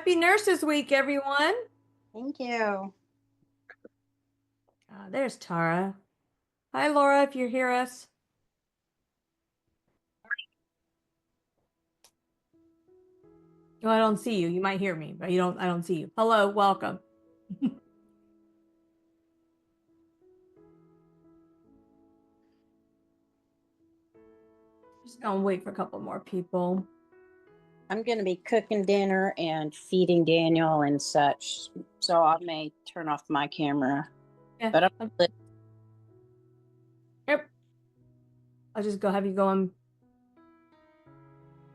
Happy Nurses Week, everyone. Thank you. There's Tara. Hi, Laura, if you hear us. Oh, I don't see you. You might hear me, but I don't see you. Hello, welcome. Just gonna wait for a couple more people. I'm going to be cooking dinner and feeding Daniel and such, so I may turn off my camera. Yeah. But Yep. I'll just have you go on.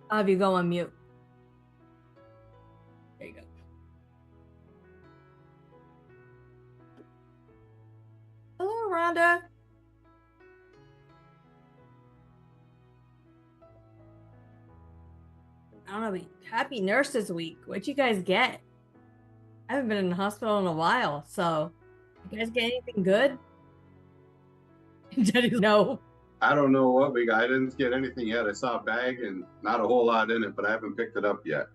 I'll have you go on mute. There you go. Hello, Rhonda. I don't know, but Happy Nurses Week. What'd you guys get? I haven't been in the hospital in a while, so you guys get anything good? No. I don't know what we got. I didn't get anything yet. I saw a bag and not a whole lot in it, but I haven't picked it up yet.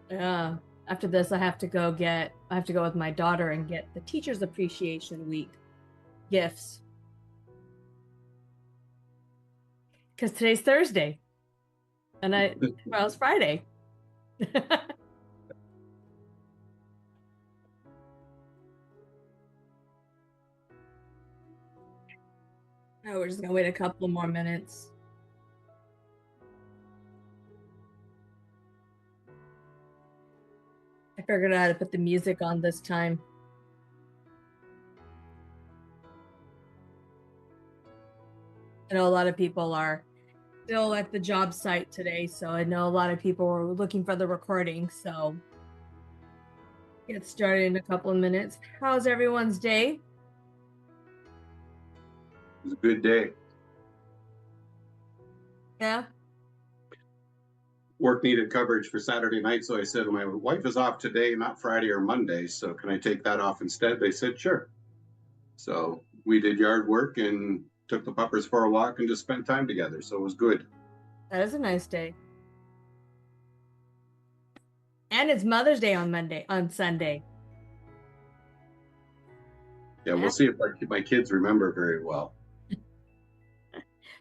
Yeah. After this, I have to go with my daughter and get the Teachers Appreciation Week gifts. Because today's Thursday. And tomorrow's Friday. Oh, we're just gonna wait a couple more minutes. I figured out how to put the music on this time. I know a lot of people are still at the job site today, so I know a lot of people were looking for the recording, so get started in a couple of minutes. How's everyone's day? It was a good day. Yeah. Work needed coverage for Saturday night, so I said, my wife is off today, not Friday or Monday, so can I take that off instead? They said, sure. So we did yard work and took the puppers for a walk and just spent time together, so it was good. That is a nice day. And it's Mother's Day on Sunday. Yeah, we'll see if my kids remember very well.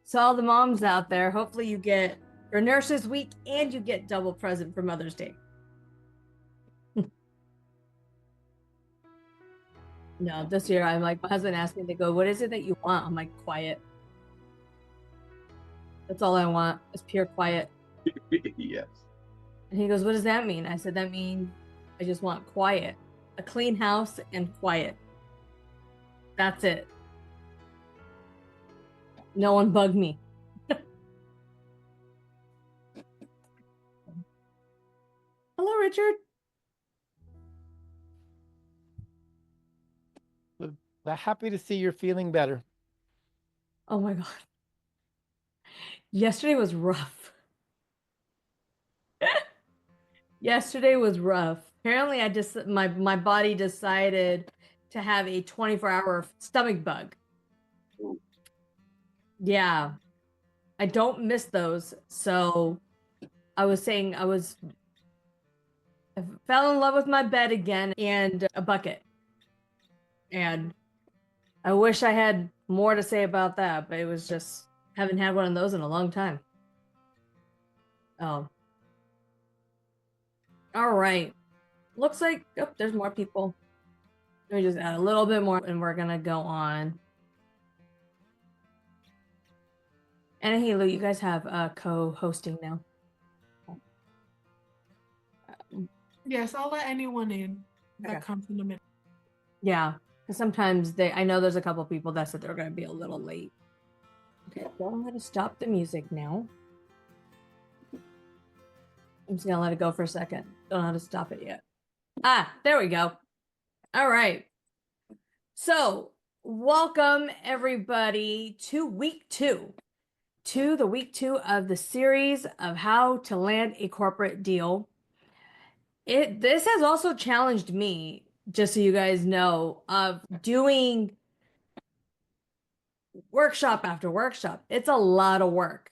So all the moms out there, hopefully you get your Nurses Week and you get double present for Mother's Day. No, this year I'm like, my husband asked me, they go, what is it that you want? I'm like, quiet. That's all I want is pure quiet. Yes. And he goes, what does that mean? I said, that means I just want quiet, a clean house and quiet. That's it. No one bug me. Hello, Richard. Happy to see you're feeling better. Oh my God. Yesterday was rough. Yesterday was rough. Apparently my body decided to have a 24-hour stomach bug. Yeah. I don't miss those. So I was saying I fell in love with my bed again and a bucket. And I wish I had more to say about that, but it was just haven't had one of those in a long time. Oh. All right. Looks like there's more people. Let me just add a little bit more and we're gonna go on. Anna and Halo, you guys have co-hosting now. Yes, I'll let anyone in that comes in a minute. Yeah, because sometimes I know there's a couple people that said they're going to be a little late. Okay, so I'm going to stop the music now. I'm just going to let it go for a second. Don't know how to stop it yet. Ah, there we go. All right. So, welcome everybody to week 2. To the week 2 of the series of how to land a corporate deal. This has also challenged me, just so you guys know, of doing workshop after workshop. It's a lot of work.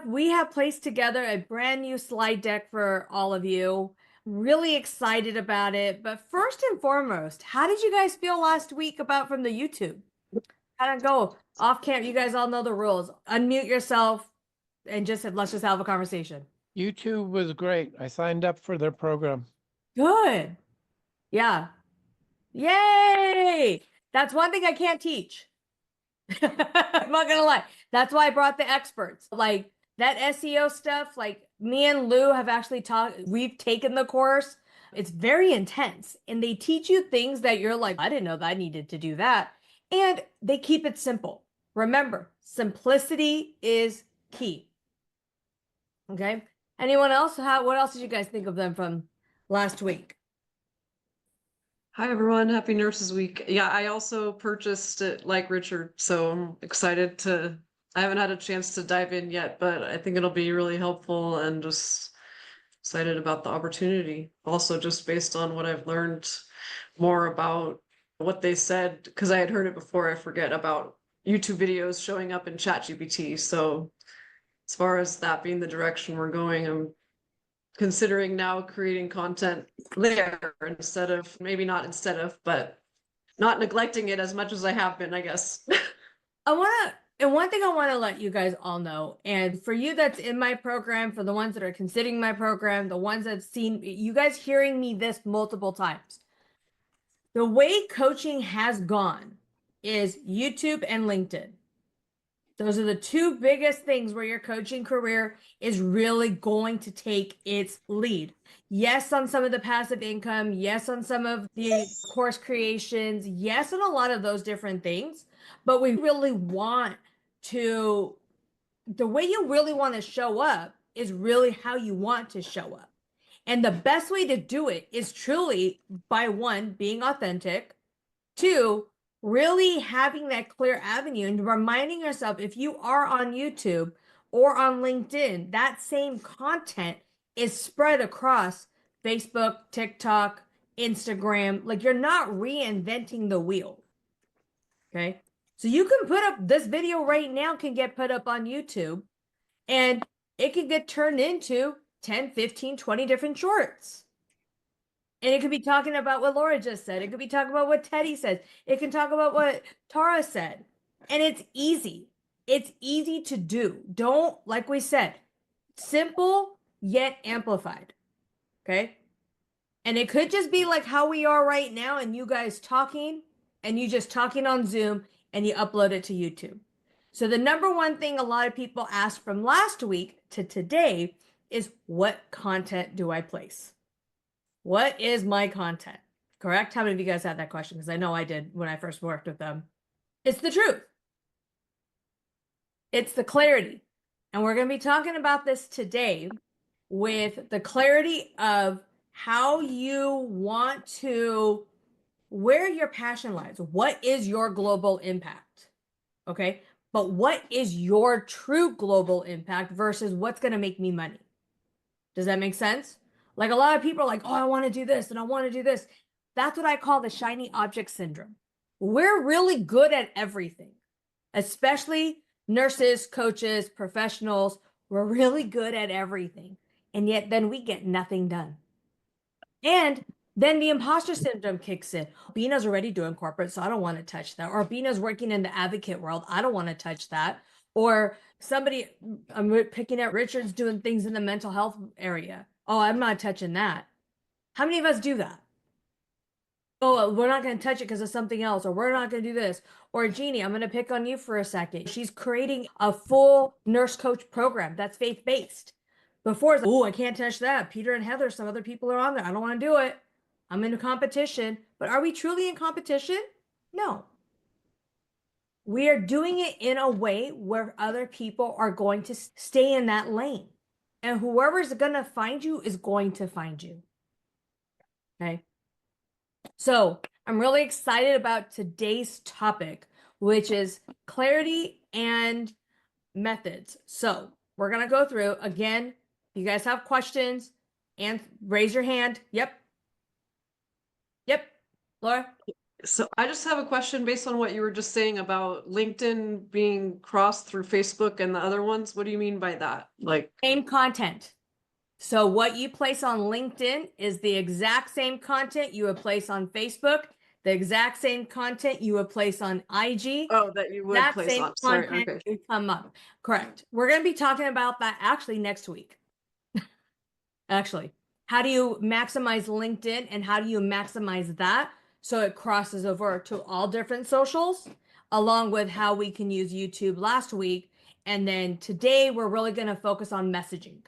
We have placed together a brand new slide deck for all of you. Really excited about it. But first and foremost, how did you guys feel last week about from the YouTube? How to go off camp? You guys all know the rules. Unmute yourself and let's just have a conversation. YouTube was great. I signed up for their program. Good. Yeah. Yay! That's one thing I can't teach. I'm not gonna lie. That's why I brought the experts. Like that SEO stuff, like me and Lou have actually we've taken the course. It's very intense and they teach you things that you're like, I didn't know that I needed to do that. And they keep it simple. Remember, simplicity is key. Okay. Anyone else? What else did you guys think of them from last week? Hi everyone, happy Nurses Week. Yeah, I also purchased it like Richard, so I'm excited I haven't had a chance to dive in yet, but I think it'll be really helpful and just excited about the opportunity. Also, just based on what I've learned more about what they said, because I had heard it before, I forget about YouTube videos showing up in ChatGPT. So as far as that being the direction we're going, I'm considering now creating content there but not neglecting it as much as I have been, I guess. And one thing I want to let you guys all know, and for you that's in my program, for the ones that are considering my program, the ones that seen you guys hearing me this multiple times, the way coaching has gone is YouTube and LinkedIn. Those are the two biggest things where your coaching career is really going to take its lead. Yes, on some of the passive income. Yes, on some of the course creations. Yes, on a lot of those different things. But we really want the way you really want to show up is really how you want to show up. And the best way to do it is truly by one, being authentic, two, really having that clear avenue and reminding yourself if you are on YouTube or on LinkedIn, that same content is spread across Facebook, TikTok, Instagram. Like you're not reinventing the wheel. Okay. So you can put up this video right now, can get put up on YouTube and it can get turned into 10, 15, 20 different shorts. And it could be talking about what Laura just said. It could be talking about what Teddy said. It can talk about what Tara said. And it's easy. It's easy to do. Don't, like we said, simple yet amplified. Okay. And it could just be like how we are right now and you guys talking and you just talking on Zoom and you upload it to YouTube. So the number one thing a lot of people asked from last week to today is what content do I place? What is my content? Correct? How many of you guys had that question? Because I know I did when I first worked with them. It's the truth. It's the clarity. And we're going to be talking about this today with the clarity of how you want to, where your passion lies. What is your global impact? Okay. But what is your true global impact versus what's going to make me money? Does that make sense? Like a lot of people are like, oh, I want to do this and I want to do this. That's what I call the shiny object syndrome. We're really good at everything, especially nurses, coaches, professionals. We're really good at everything. And yet then we get nothing done. And then the imposter syndrome kicks in. Bina's already doing corporate, so I don't want to touch that. Or Bina's working in the advocate world. I don't want to touch that. Or I'm picking at Richard's doing things in the mental health area. Oh, I'm not touching that. How many of us do that? Oh, we're not going to touch it because of something else, or we're not going to do this. Or Jeannie, I'm going to pick on you for a second. She's creating a full nurse coach program that's faith-based. Before it's like, oh, I can't touch that. Peter and Heather, some other people are on there. I don't want to do it. I'm in a competition. But are we truly in competition? No. We are doing it in a way where other people are going to stay in that lane. And whoever's going to find you is going to find you. Okay. So I'm really excited about today's topic, which is clarity and methods. So we're going to go through again. You guys have questions and raise your hand. Yep. Laura? So I just have a question based on what you were just saying about LinkedIn being crossed through Facebook and the other ones. What do you mean by that? Like, Same content. So what you place on LinkedIn is the exact same content you would place on Facebook, the exact same content you would place on IG. oh, that you would That place same on. Sorry. content Okay. would come up. Correct. We're going to be talking about that actually next week. Actually, how do you maximize LinkedIn and how do you maximize that so it crosses over to all different socials, along with how we can use YouTube last week. And then today we're really going to focus on messaging.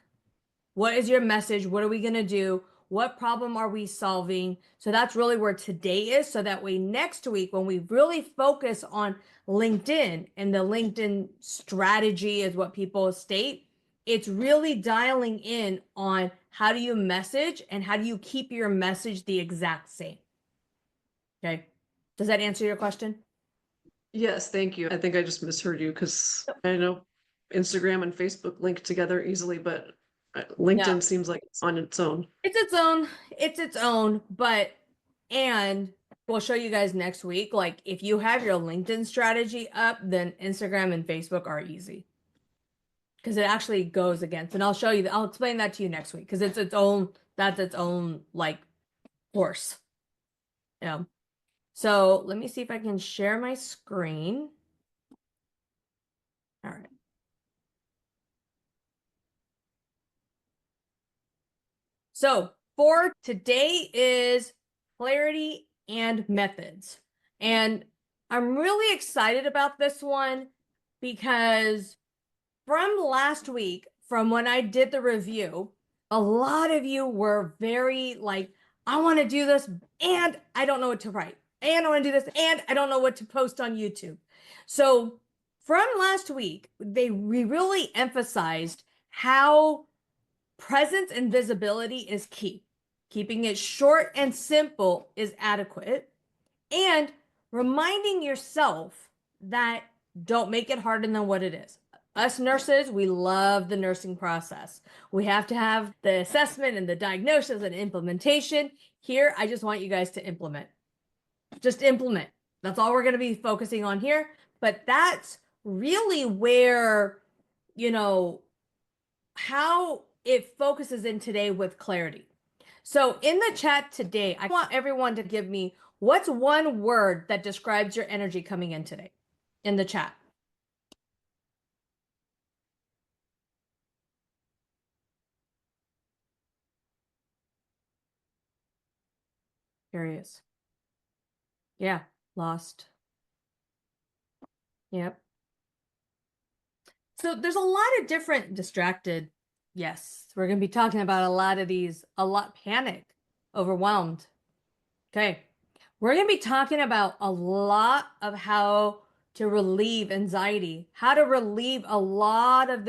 What is your message? What are we going to do? What problem are we solving? So that's really where today is. So that way next week, when we really focus on LinkedIn and the LinkedIn strategy is what people state, it's really dialing in on how do you message and how do you keep your message the exact same. Okay. Does that answer your question? Yes, thank you. I think I just misheard you because I know Instagram and Facebook link together easily, but LinkedIn seems like it's on its own. It's its own, but, and we'll show you guys next week. Like if you have your LinkedIn strategy up, then Instagram and Facebook are easy. Because it actually goes against, and I'll show you, I'll explain that to you next week. Because it's its own, that's its own like course. Yeah. So let me see if I can share my screen. All right. So for today is clarity and methods. And I'm really excited about this one because from last week, from when I did the review, a lot of you were very like, I want to do this and I don't know what to write. And I want to do this and I don't know what to post on YouTube. So from last week, we really emphasized how presence and visibility is key. Keeping it short and simple is adequate. And reminding yourself that don't make it harder than what it is. Us nurses, we love the nursing process. We have to have the assessment and the diagnosis and implementation. Here, I just want you guys to implement. Just implement. That's all we're going to be focusing on here. But that's really where, you know, how it focuses in today with clarity. So in the chat today, I want everyone to give me what's one word that describes your energy coming in today in the chat. Curious. Yeah, lost. Yep. So there's a lot of different distracted. Yes, we're going to be talking about a lot of these, a lot panic, overwhelmed. Okay. We're going to be talking about a lot of how to relieve anxiety, how to relieve a lot of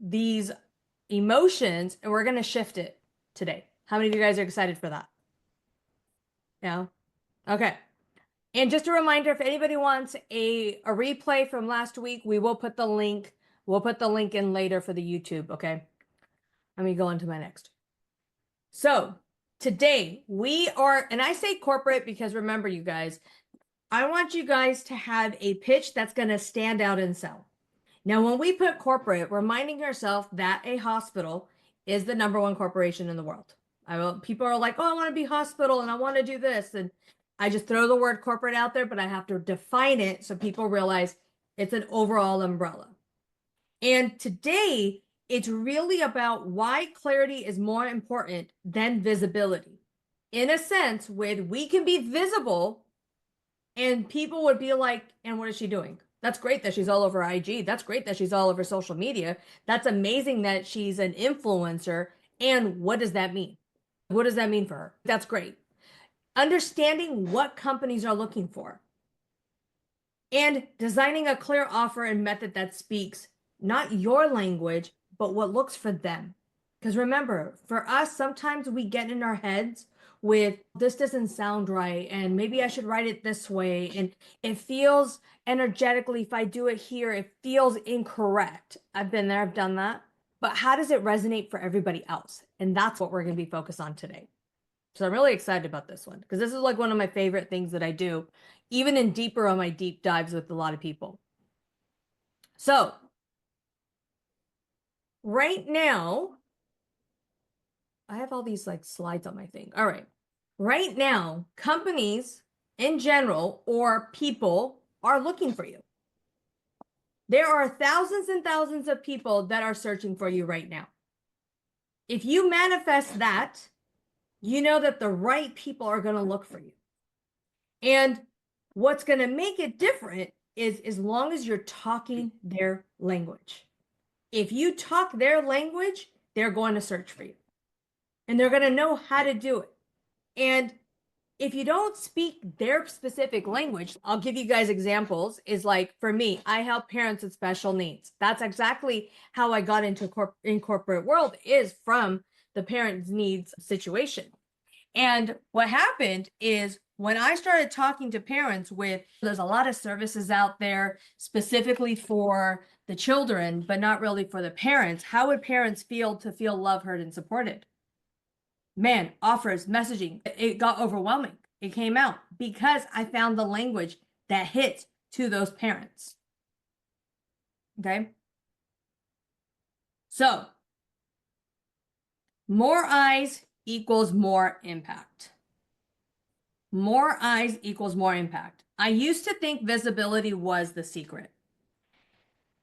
these emotions, and we're going to shift it today. How many of you guys are excited for that? Yeah. Okay. And just a reminder, if anybody wants a replay from last week, we will put the link. We'll put the link in later for the YouTube. Okay. Let me go on to my next. So today we are, and I say corporate because remember, you guys, I want you guys to have a pitch that's going to stand out and sell. Now, when we put corporate, reminding yourself that a hospital is the #1 corporation in the world. People are like, oh, I want to be hospital and I want to do this. And I just throw the word corporate out there, but I have to define it so people realize it's an overall umbrella. And today, it's really about why clarity is more important than visibility. In a sense, when we can be visible and people would be like, and what is she doing? That's great that she's all over IG. That's great that she's all over social media. That's amazing that she's an influencer. And what does that mean? What does that mean for her? That's great. Understanding what companies are looking for and designing a clear offer and method that speaks not your language, but what looks for them. Because remember, for us, sometimes we get in our heads with this doesn't sound right, and maybe I should write it this way, and it feels energetically, if I do it here, it feels incorrect. I've been there, I've done that. But how does it resonate for everybody else? And that's what we're going to be focused on today. So I'm really excited about this one because this is like one of my favorite things that I do, even in deeper on my deep dives with a lot of people. So right now, I have all these like slides on my thing. All right. Right now, companies in general or people are looking for you. There are thousands and thousands of people that are searching for you right now. If you manifest that, you know that the right people are going to look for you. And what's going to make it different is as long as you're talking their language. If you talk their language, they're going to search for you. And they're going to know how to do it. And if you don't speak their specific language, I'll give you guys examples, is like for me, I help parents with special needs. That's exactly how I got into in corporate world, is from the parents' needs situation. And what happened is when I started talking to parents with, there's a lot of services out there specifically for the children, but not really for the parents. How would parents feel to feel loved, heard, and supported? Man, offers, messaging, it got overwhelming. It came out because I found the language that hits to those parents. Okay. So more eyes equals more impact. More eyes equals more impact. I used to think visibility was the secret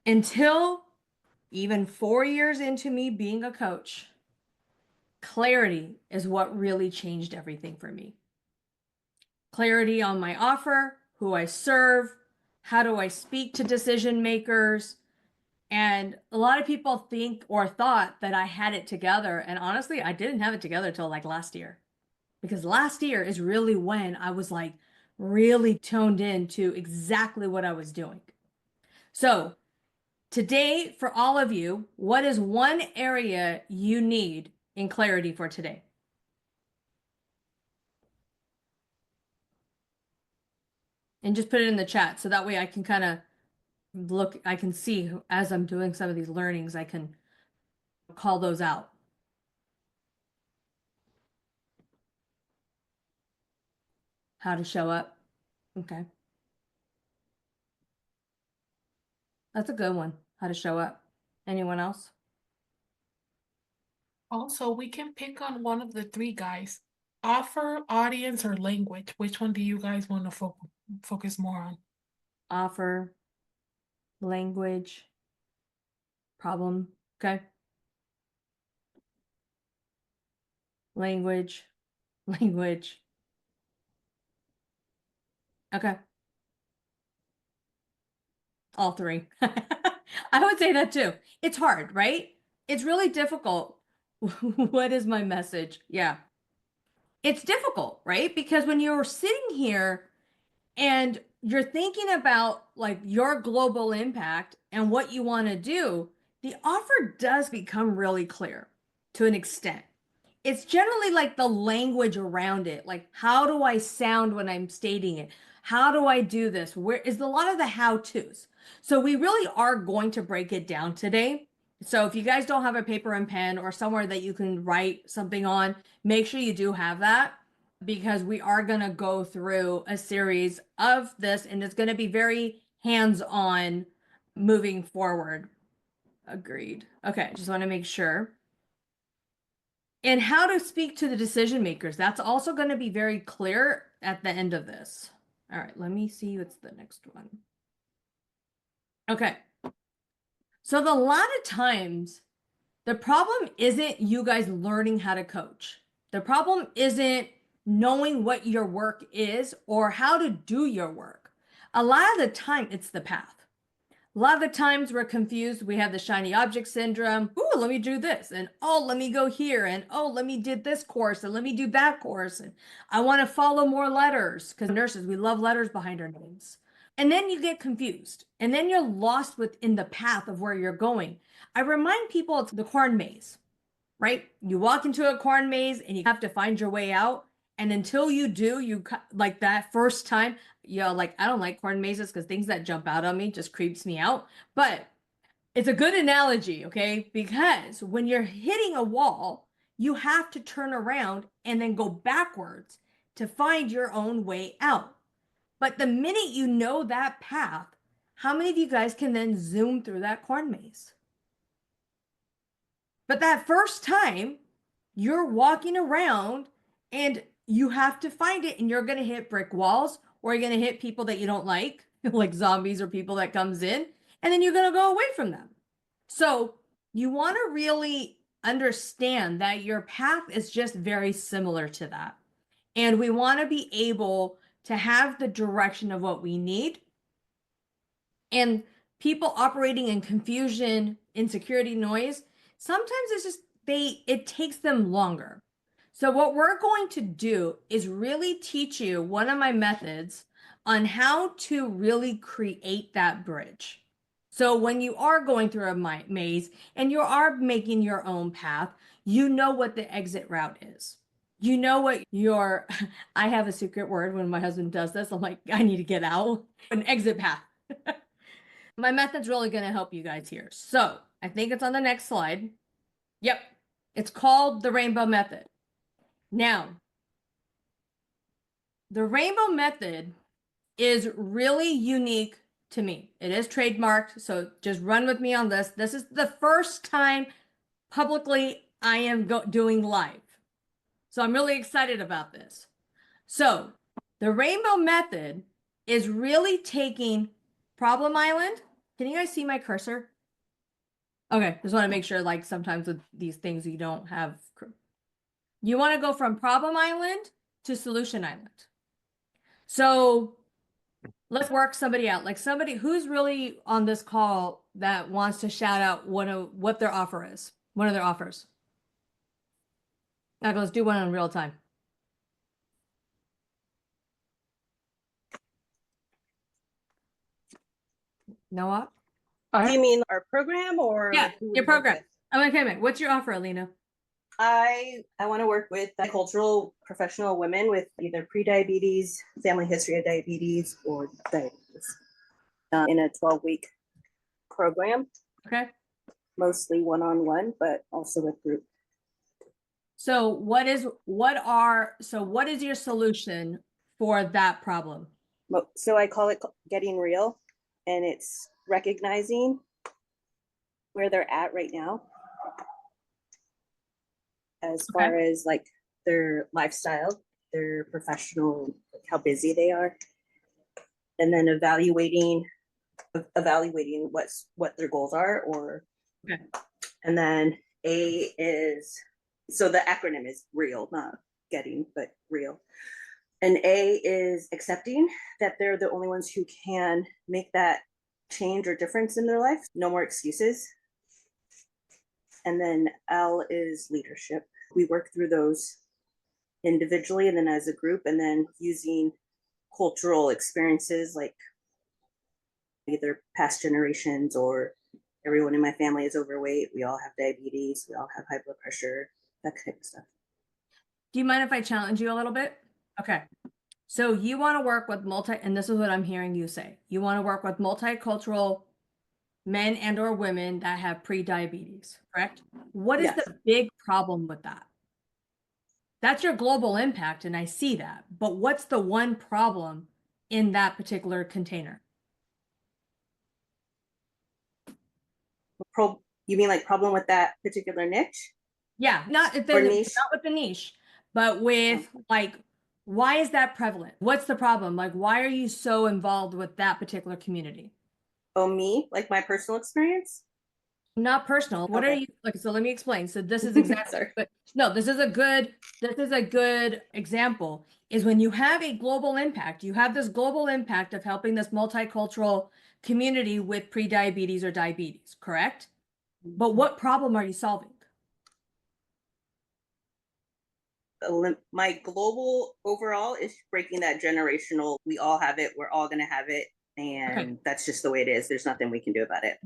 until even 4 years into me being a coach. Clarity is what really changed everything for me. Clarity on my offer, who I serve, how do I speak to decision makers. And a lot of people think or thought that I had it together. And honestly, I didn't have it together till like last year. Because last year is really when I was like really toned in to exactly what I was doing. So today, for all of you, what is one area you need in clarity for today? And just put it in the chat so that way I can kind of look, I can see as I'm doing some of these learnings, I can call those out. How to show up. Okay. That's a good one. How to show up. Anyone else? Also, we can pick on one of the three guys. Offer, audience, or language. Which one do you guys want to focus more on? Offer, language, problem. Okay. Language, language. Okay. All three. I would say that too. It's hard, right? It's really difficult. What is my message? Yeah. It's difficult, right? Because when you're sitting here and you're thinking about like your global impact and what you want to do, the offer does become really clear to an extent. It's generally like the language around it. Like, how do I sound when I'm stating it? How do I do this? Where is a lot of the how to's? So we really are going to break it down today. So if you guys don't have a paper and pen or somewhere that you can write something on, make sure you do have that, because we are going to go through a series of this and it's going to be very hands-on moving forward. Agreed. Okay, just want to make sure. And how to speak to the decision makers. That's also going to be very clear at the end of this. All right, let me see what's the next one. Okay. So a lot of times the problem isn't you guys learning how to coach. The problem isn't knowing what your work is or how to do your work. A lot of the time it's the path. A lot of the times we're confused. We have the shiny object syndrome. Ooh, let me do this. And oh, let me go here. And oh, let me do this course. And let me do that course. And I want to follow more letters, because nurses, we love letters behind our names. And then you get confused. And then you're lost within the path of where you're going. I remind people it's the corn maze, right? You walk into a corn maze and you have to find your way out. And until you do, you like that first time, like, I don't like corn mazes because things that jump out on me just creeps me out. But it's a good analogy, okay? Because when you're hitting a wall, you have to turn around and then go backwards to find your own way out. But the minute you know that path, how many of you guys can then zoom through that corn maze? But that first time, you're walking around and you have to find it, and you're going to hit brick walls, or you're going to hit people that you don't like zombies or people that comes in, and then you're going to go away from them. So you want to really understand that your path is just very similar to that. And we want to be able to have the direction of what we need. And people operating in confusion, insecurity, noise, sometimes it's just it takes them longer. So what we're going to do is really teach you one of my methods on how to really create that bridge. So when you are going through a maze and you are making your own path, you know what the exit route is. You know what your, I have a secret word when my husband does this. I'm like, I need to get out. An exit path. My method's really going to help you guys here. So I think it's on the next slide. Yep. It's called the rainbow method. Now, the rainbow method is really unique to me. It is trademarked, so just run with me on this. This is the first time publicly I am doing live. So I'm really excited about this. So the rainbow method is really taking Problem Island. Can you guys see my cursor? Okay, just want to make sure, like sometimes with these things you don't have. You want to go from Problem Island to Solution Island. So let's work somebody out. Like somebody who's really on this call that wants to shout out what their offer is. One of their offers. Now let's do one in real time. Noah? Do you mean our program or Yeah, who we your work program. with? Oh, okay, what's your offer, Alina? I want to work with cultural professional women with either pre-diabetes, family history of diabetes, or diabetes in a 12-week program, Okay. mostly one-on-one, but also with group. So what is your solution for that problem? So I call it getting real, and it's recognizing where they're at right now as far as like their lifestyle, their professional, like how busy they are, and then evaluating what their goals are, or and then A is, so the acronym is real, not getting, but real. And A is accepting that they're the only ones who can make that change or difference in their life. No more excuses. And then L is leadership. We work through those individually and then as a group, and then using cultural experiences like either past generations or everyone in my family is overweight. We all have diabetes. We all have high blood pressure, that kind of stuff. Do you mind if I challenge you a little bit? Okay. So you want to work with and this is what I'm hearing you say. You want to work with multicultural men and or women that have pre-diabetes, correct? What is the big problem with that? That's your global impact, and I see that. But what's the one problem in that particular container? You mean like problem with that particular niche? Yeah, not with the niche, but with like, why is that prevalent? What's the problem? Like, why are you so involved with that particular community? Oh, me? Like my personal experience? Not personal. What are you like? So let me explain. So this is exactly, but no, this is a good example is when you have a global impact, you have this global impact of helping this multicultural community with pre-diabetes or diabetes, correct? But what problem are you solving? My global overall is breaking that generational, we all have it, we're all going to have it, and that's just the way it is. There's nothing we can do about it.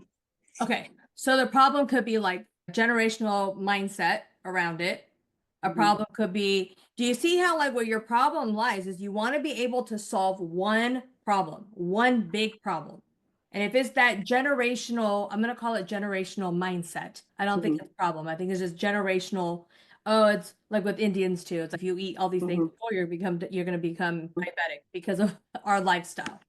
Okay, so the problem could be like generational mindset around it. A problem could be, do you see how like where your problem lies is you want to be able to solve one problem, one big problem. And if it's that generational, I'm going to call it generational mindset. I don't think it's a problem. I think it's just generational Oh, it's like with Indians too. It's like if you eat all these things, Mhm. you're going to become diabetic because of our lifestyle.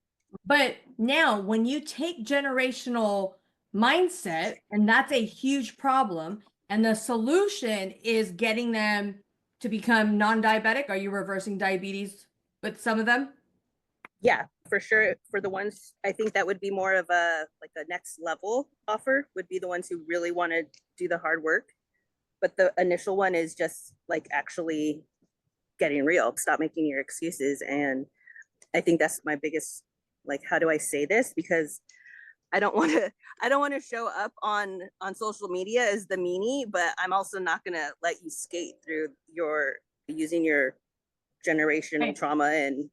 But now when you take generational mindset, and that's a huge problem, and the solution is getting them to become non-diabetic, are you reversing diabetes with some of them? Yeah, for sure. For the ones, I think that would be more of a like a next level offer would be the ones who really want to do the hard work. But the initial one is just like actually getting real. Stop making your excuses. And I think that's my biggest, like, how do I say this? Because I don't want to I don't want to show up on social media as the meanie, but I'm also not going to let you skate through your using your generational Right. trauma and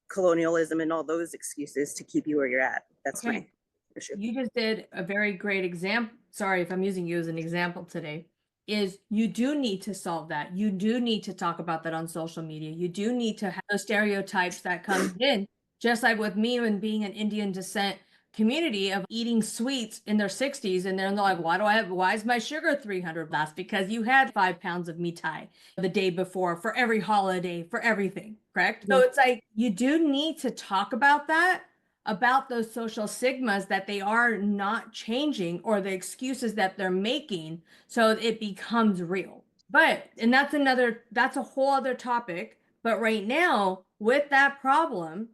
colonialism and all those excuses to keep you where you're at. That's Okay. my issue. You just did a very great example. Sorry if I'm using you as an example today. Is you do need to solve that. You do need to talk about that on social media. You do need to have those stereotypes that come in, just like with me and being an Indian descent community of eating sweets in their 60s. And they're like, why is my sugar 300? That's because you had 5 pounds of mithai the day before for every holiday, for everything, correct? So it's like, you do need to talk about that, about those social stigmas that they are not changing or the excuses that they're making, so it becomes real. But, and that's a whole other topic. But right now, with that problem,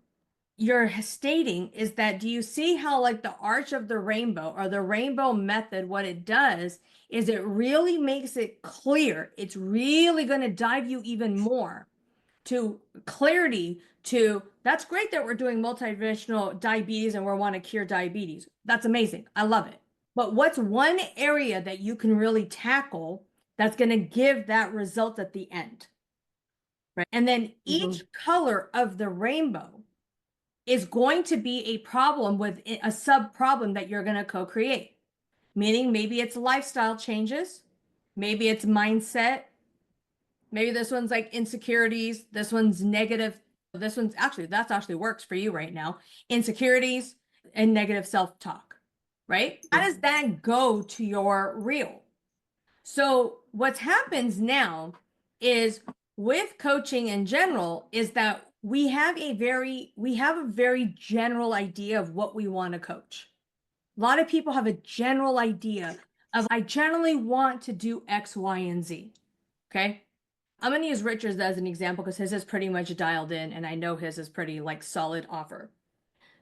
you're stating is that, do you see how like the arch of the rainbow or the rainbow method, what it does is it really makes it clear. It's really going to dive you even more to clarity to that's great that we're doing multidimensional diabetes and we want to cure diabetes. That's amazing. I love it. But what's one area that you can really tackle that's going to give that result at the end? Right. And then each color of the rainbow is going to be a problem with a sub problem that you're going to co-create. Meaning maybe it's lifestyle changes, maybe it's mindset, maybe this one's like insecurities. This one's negative. This one's actually, that's actually works for you right now. Insecurities and negative self-talk, right? How does that go to your reel? So what happens now is with coaching in general is that we have a very general idea of what we want to coach. A lot of people have a general idea of I generally want to do X, Y, and Z. Okay. I'm going to use Richard's as an example because his is pretty much dialed in and I know his is pretty like solid offer.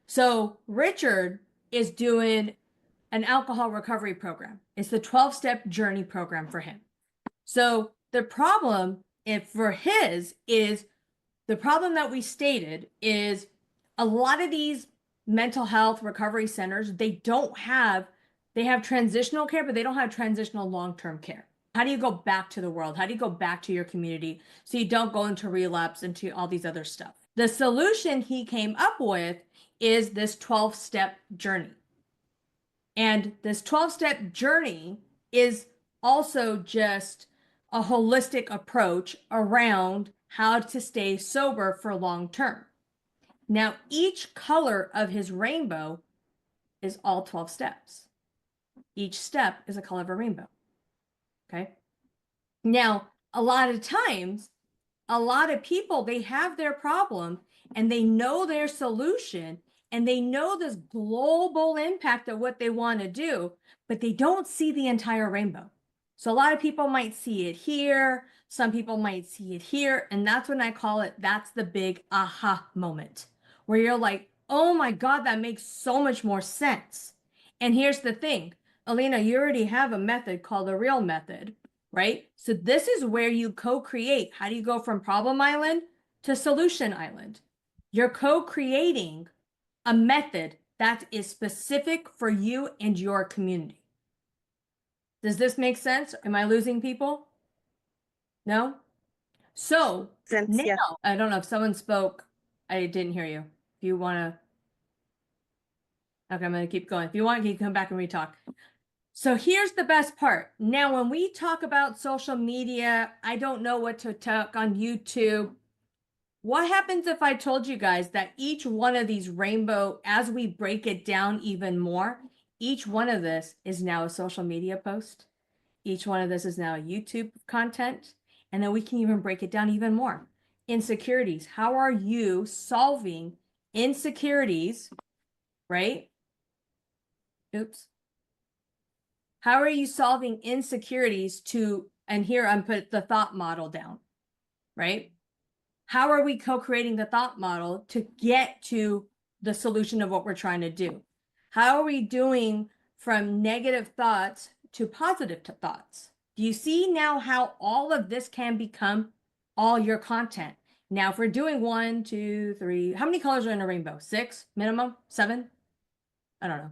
So Richard is doing an alcohol recovery program. It's the 12-step journey program for him. So the problem for his is the problem that we stated is a lot of these mental health recovery centers, they have transitional care, but they don't have transitional long-term care. How do you go back to the world? How do you go back to your community so you don't go into relapse, into all these other stuff? The solution he came up with is this 12-step journey. And this 12-step journey is also just a holistic approach around how to stay sober for long term. Now, each color of his rainbow is all 12 steps. Each step is a color of a rainbow. Okay. Now, a lot of times, a lot of people, they have their problem and they know their solution and they know this global impact of what they want to do, but they don't see the entire rainbow. So a lot of people might see it here, some people might see it here, and that's when I call it, that's the big aha moment, where you're like, oh my God, that makes so much more sense. And here's the thing, Alina, you already have a method called the real method, right? So this is where you co-create. How do you go from problem island to solution island? You're co-creating a method that is specific for you and your community. Does this make sense? Am I losing people? No? So Sense, now, yeah. I don't know if someone spoke. I didn't hear you. If you want to, okay, I'm going to keep going. If you want, you can come back and re-talk. So here's the best part. Now, when we talk about social media, I don't know what to talk on YouTube. What happens if I told you guys that each one of these rainbow, as we break it down even more, each one of this is now a social media post. Each one of this is now a YouTube content. And then we can even break it down even more. Insecurities. How are you solving insecurities, right? Oops. How are you solving insecurities and here I'm put the thought model down, right? How are we co-creating the thought model to get to the solution of what we're trying to do? How are we doing from negative thoughts to positive thoughts? Do you see now how all of this can become all your content? Now, if we're doing 1, 2, 3, how many colors are in a rainbow? 6 minimum? 7? I don't know.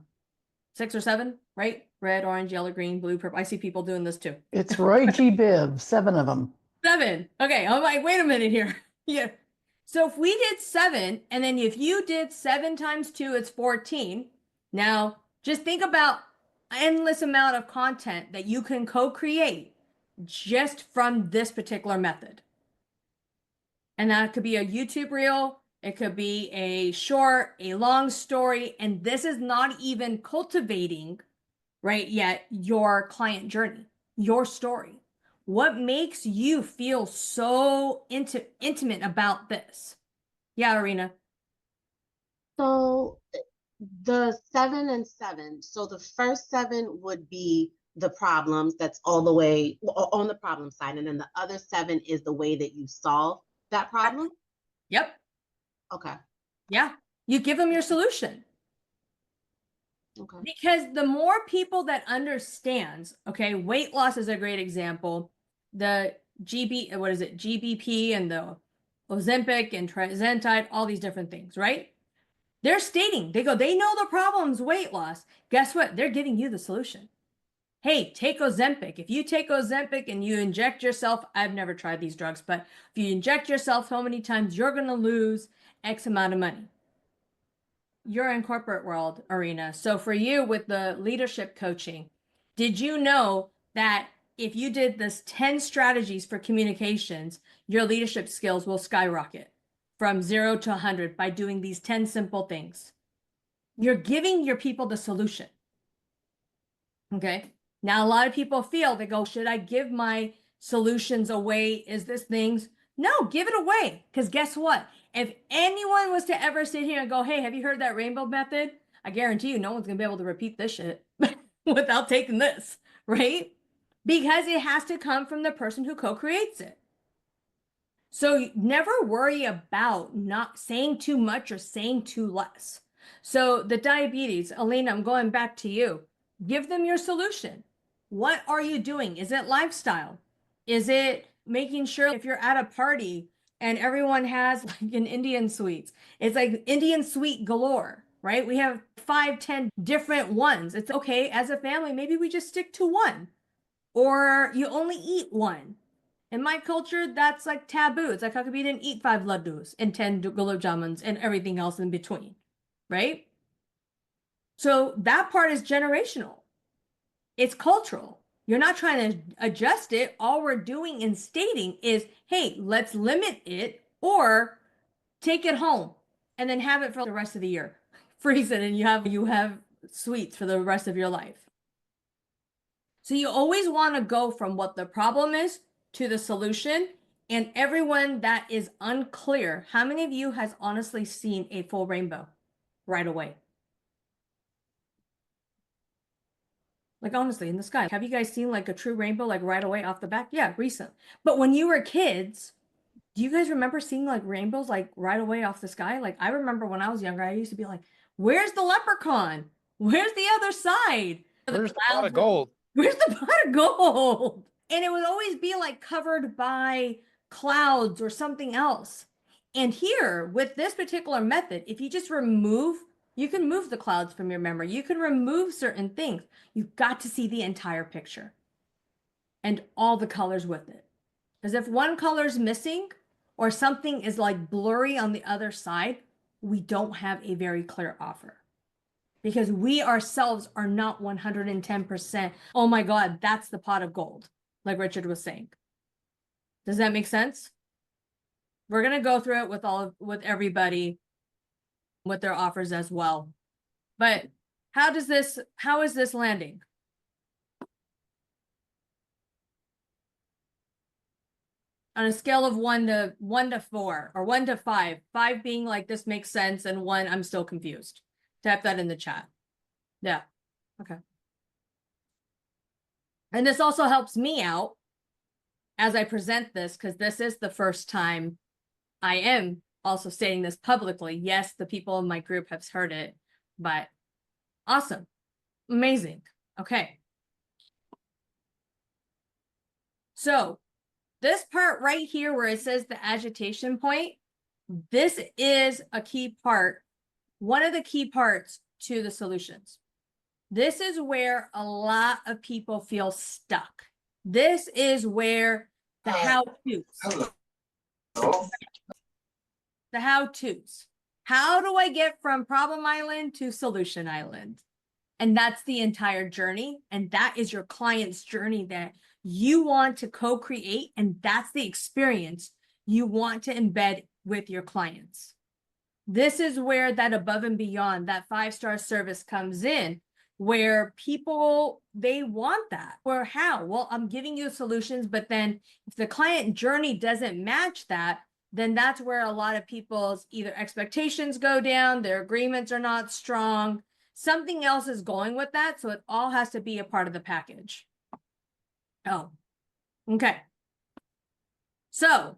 6 or 7, right? Red, orange, yellow, green, blue, purple. I see people doing this too. It's Roy G. Biv, 7 of them. 7. Okay, I'm like, wait a minute here. Yeah. So if we did 7, and then if you did 7 times 2, it's 14. Now, just think about endless amount of content that you can co-create just from this particular method. And that could be a YouTube reel, it could be a short, a long story, and this is not even cultivating, right, yet your client journey, your story. What makes you feel so intimate about this? Yeah, Arena. So the 7 and 7. So the first 7 would be the problems that's all the way on the problem side. And then the other 7 is the way that you solve that problem. Yep. Okay. Yeah. You give them your solution. Okay. Because the more people that understands, okay, weight loss is a great example. The GBP and the Ozempic and Trizentide, all these different things, right? They're stating, they know the problem's weight loss. Guess what? They're giving you the solution. Hey, take Ozempic. If you take Ozempic and you inject yourself, I've never tried these drugs, but if you inject yourself so many times, you're going to lose X amount of money. You're in corporate world arena. So for you with the leadership coaching, did you know that if you did this 10 strategies for communications, your leadership skills will skyrocket from 0 to 100 by doing these 10 simple things? You're giving your people the solution. Okay. Now, a lot of people feel, they go, should I give my solutions away? Is this things? No, give it away. Because guess what? If anyone was to ever sit here and go, hey, have you heard that rainbow method? I guarantee you no one's going to be able to repeat this shit without taking this, right? Because it has to come from the person who co-creates it. So never worry about not saying too much or saying too less. So the diabetes, Elena, I'm going back to you. Give them your solution. What are you doing? Is it lifestyle? Is it making sure if you're at a party and everyone has like an Indian sweets? It's like Indian sweet galore, right? We have 5, 10 different ones. It's okay as a family, maybe we just stick to one, or you only eat one. In my culture, that's like taboo. It's like, how come you didn't eat 5 laddus and 10 gulab jamuns and everything else in between, right? So that part is generational. It's cultural. You're not trying to adjust it. All we're doing and stating is, hey, let's limit it or take it home and then have it for the rest of the year. Freeze it and you have sweets for the rest of your life. So you always want to go from what the problem is to the solution. And everyone that is unclear, how many of you has honestly seen a full rainbow right away? Like honestly, in the sky. Have you guys seen like a true rainbow like right away off the bat? Yeah, recent. But when you were kids, do you guys remember seeing like rainbows like right away off the sky? Like I remember when I was younger, I used to be like, where's the leprechaun? Where's the other side? Where's the pot of gold? Where's the pot of gold? And it would always be like covered by clouds or something else. And here with this particular method, if you just remove, you can move the clouds from your memory. You can remove certain things. You've got to see the entire picture and all the colors with it. Because if one color is missing or something is like blurry on the other side, we don't have a very clear offer. Because we ourselves are not 110%. Oh my God, that's the pot of gold, like Richard was saying. Does that make sense? We're gonna go through it with everybody with their offers as well. But how is this landing? On a scale of 1 to 4 or 1 to 5, 5 being like this makes sense and 1 I'm still confused. Type that in the chat. Yeah. Okay. And this also helps me out as I present this, because this is the first time I am also saying this publicly. Yes, the people in my group have heard it, but awesome. Amazing. Okay. So this part right here where it says the agitation point, this is a key part, one of the key parts to the solutions. This is where a lot of people feel stuck. This is where the how-tos. The how-tos. How do I get from problem island to solution island? And that's the entire journey. And that is your client's journey that you want to co-create. And that's the experience you want to embed with your clients. This is where that above and beyond, that 5-star service comes in, where people, they want that. Or how? Well, I'm giving you solutions, but then if the client journey doesn't match that, then that's where a lot of people's either expectations go down, their agreements are not strong, something else is going with that. So it all has to be a part of the package. Oh, okay. So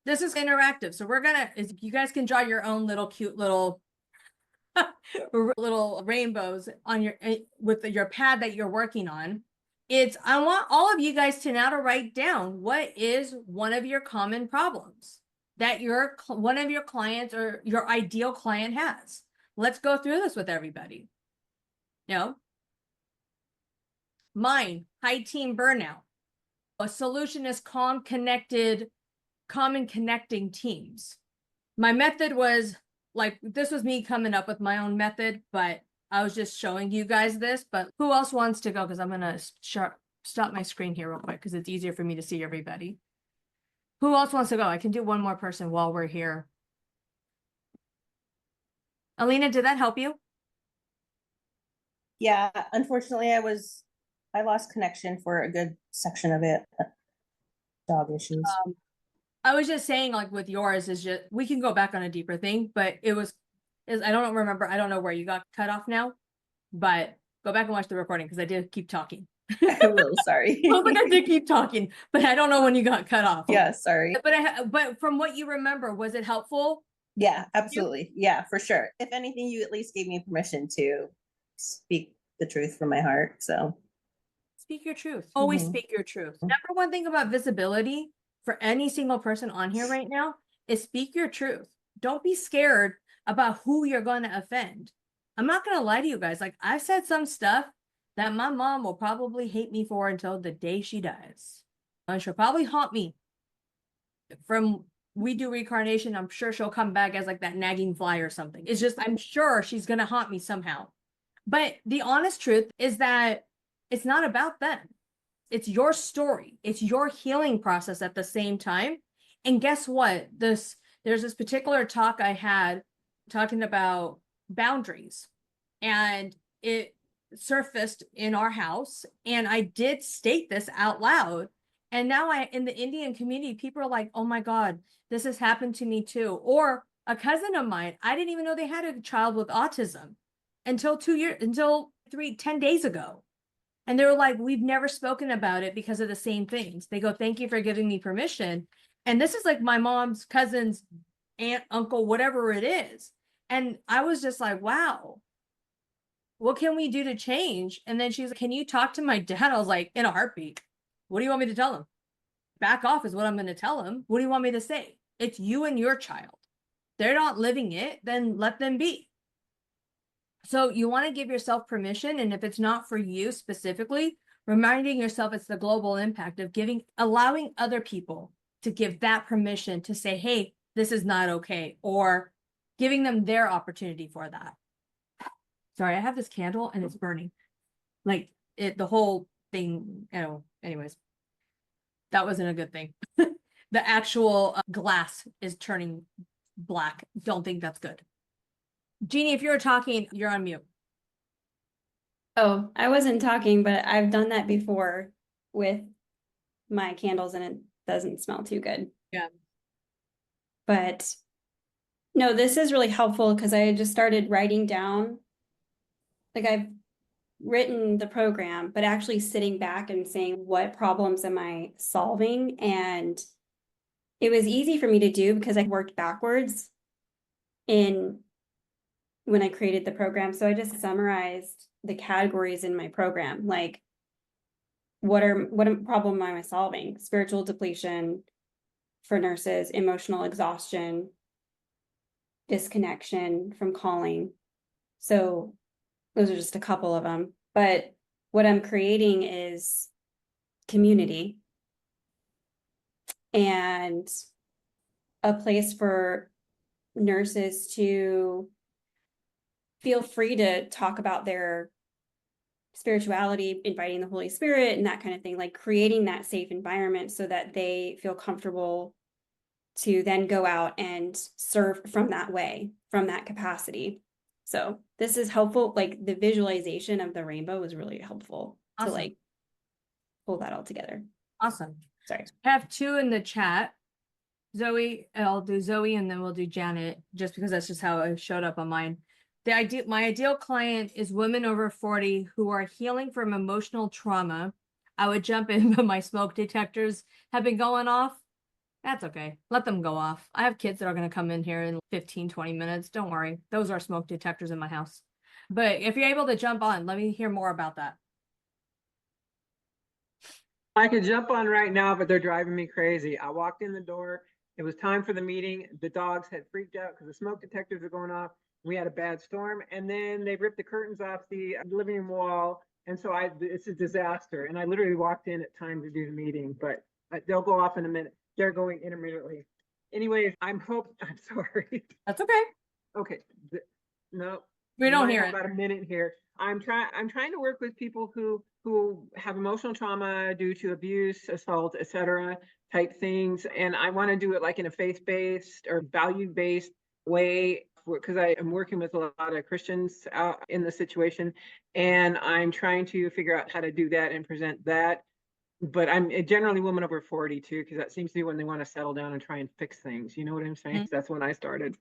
this is interactive. So we're gonna, you guys can draw your own little cute little little rainbows on your with your pad that you're working on. I want all of you guys to now to write down what is one of your common problems that one of your clients or your ideal client has. Let's go through this with everybody. Mine, high teen burnout. A solution is common connecting teams. My method was like, this was me coming up with my own method, but I was just showing you guys this. But who else wants to go? Because I'm going to stop my screen here real quick because it's easier for me to see everybody. Who else wants to go? I can do one more person while we're here. Alina, did that help you? Yeah, unfortunately, I lost connection for a good section of it. Dog issues. I was just saying, like with yours, is just we can go back on a deeper thing, but I don't remember. I don't know where you got cut off now, but go back and watch the recording because I did keep talking. I'm really sorry. I was like, I did keep talking, but I don't know when you got cut off. Yeah, sorry. But from what you remember, was it helpful? Yeah, absolutely. Yeah, for sure. If anything, you at least gave me permission to speak the truth from my heart. So speak your truth. Always speak your truth. Number one thing about visibility for any single person on here right now is speak your truth. Don't be scared about who you're going to offend. I'm not going to lie to you guys. Like, I've said some stuff that my mom will probably hate me for until the day she dies. And she'll probably haunt me. From we do reincarnation, I'm sure she'll come back as like that nagging fly or something. It's just, I'm sure she's going to haunt me somehow. But the honest truth is that it's not about them. It's your story. It's your healing process at the same time. And guess what? There's this particular talk I had talking about boundaries, and it surfaced in our house. And I did state this out loud. And now in the Indian community, people are like, oh my God, this has happened to me too. Or a cousin of mine, I didn't even know they had a child with autism until 10 days ago. And they were like, we've never spoken about it because of the same things. They go, thank you for giving me permission. And this is like my mom's cousin's aunt, uncle, whatever it is. And I was just like, wow, what can we do to change? And then she's like, can you talk to my dad? I was like, in a heartbeat. What do you want me to tell him? Back off is what I'm going to tell him. What do you want me to say? It's you and your child. They're not living it, then let them be. So you want to give yourself permission. And if it's not for you specifically, reminding yourself it's the global impact of allowing other people to give that permission to say, hey, this is not okay, or giving them their opportunity for that. Sorry, I have this candle and it's burning. Like the whole thing, anyways, that wasn't a good thing. The actual glass is turning black. Don't think that's good. Jeannie, if you're talking, you're on mute. Oh, I wasn't talking, but I've done that before with my candles and doesn't smell too good. Yeah. But no, this is really helpful because I just started writing down, like I've written the program, but actually sitting back and saying, what problems am I solving? And it was easy for me to do because I worked backwards in when I created the program. So I just summarized the categories in my program, like what problem am I solving? Spiritual depletion for nurses, emotional exhaustion, disconnection from calling. So those are just a couple of them. But what I'm creating is community and a place for nurses to feel free to talk about their spirituality, inviting the Holy Spirit and that kind of thing, like creating that safe environment so that they feel comfortable to then go out and serve from that way, from that capacity. So this is helpful. Like the visualization of the rainbow was really helpful to Awesome. like pull that all together. Awesome. Sorry. I have two in the chat. Zoe, I'll do Zoe and then we'll do Janet, just because that's just how it showed up on mine. My ideal client is women over 40 who are healing from emotional trauma. I would jump in, but my smoke detectors have been going off. That's okay. Let them go off. I have kids that are going to come in here in 15, 20 minutes. Don't worry. Those are smoke detectors in my house. But if you're able to jump on, let me hear more about that. I could jump on right now, but they're driving me crazy. I walked in the door. It was time for the meeting. The dogs had freaked out because the smoke detectors were going off. We had a bad storm, and then they ripped the curtains off the living room wall. And so it's a disaster. And I literally walked in at time to do the meeting, but they'll go off in a minute. They're going intermittently. Anyways, I'm sorry. That's okay. Okay. No. We don't might hear have it. about a minute here. I'm trying to work with people who have emotional trauma due to abuse, assault, etc. type things. And I want to do it like in a faith-based or value-based way, because I am working with a lot of Christians in the situation. And I'm trying to figure out how to do that and present that. But I'm generally women over 40 too, because that seems to be when they want to settle down and try and fix things. You know what I'm saying? Mm-hmm. That's when I started.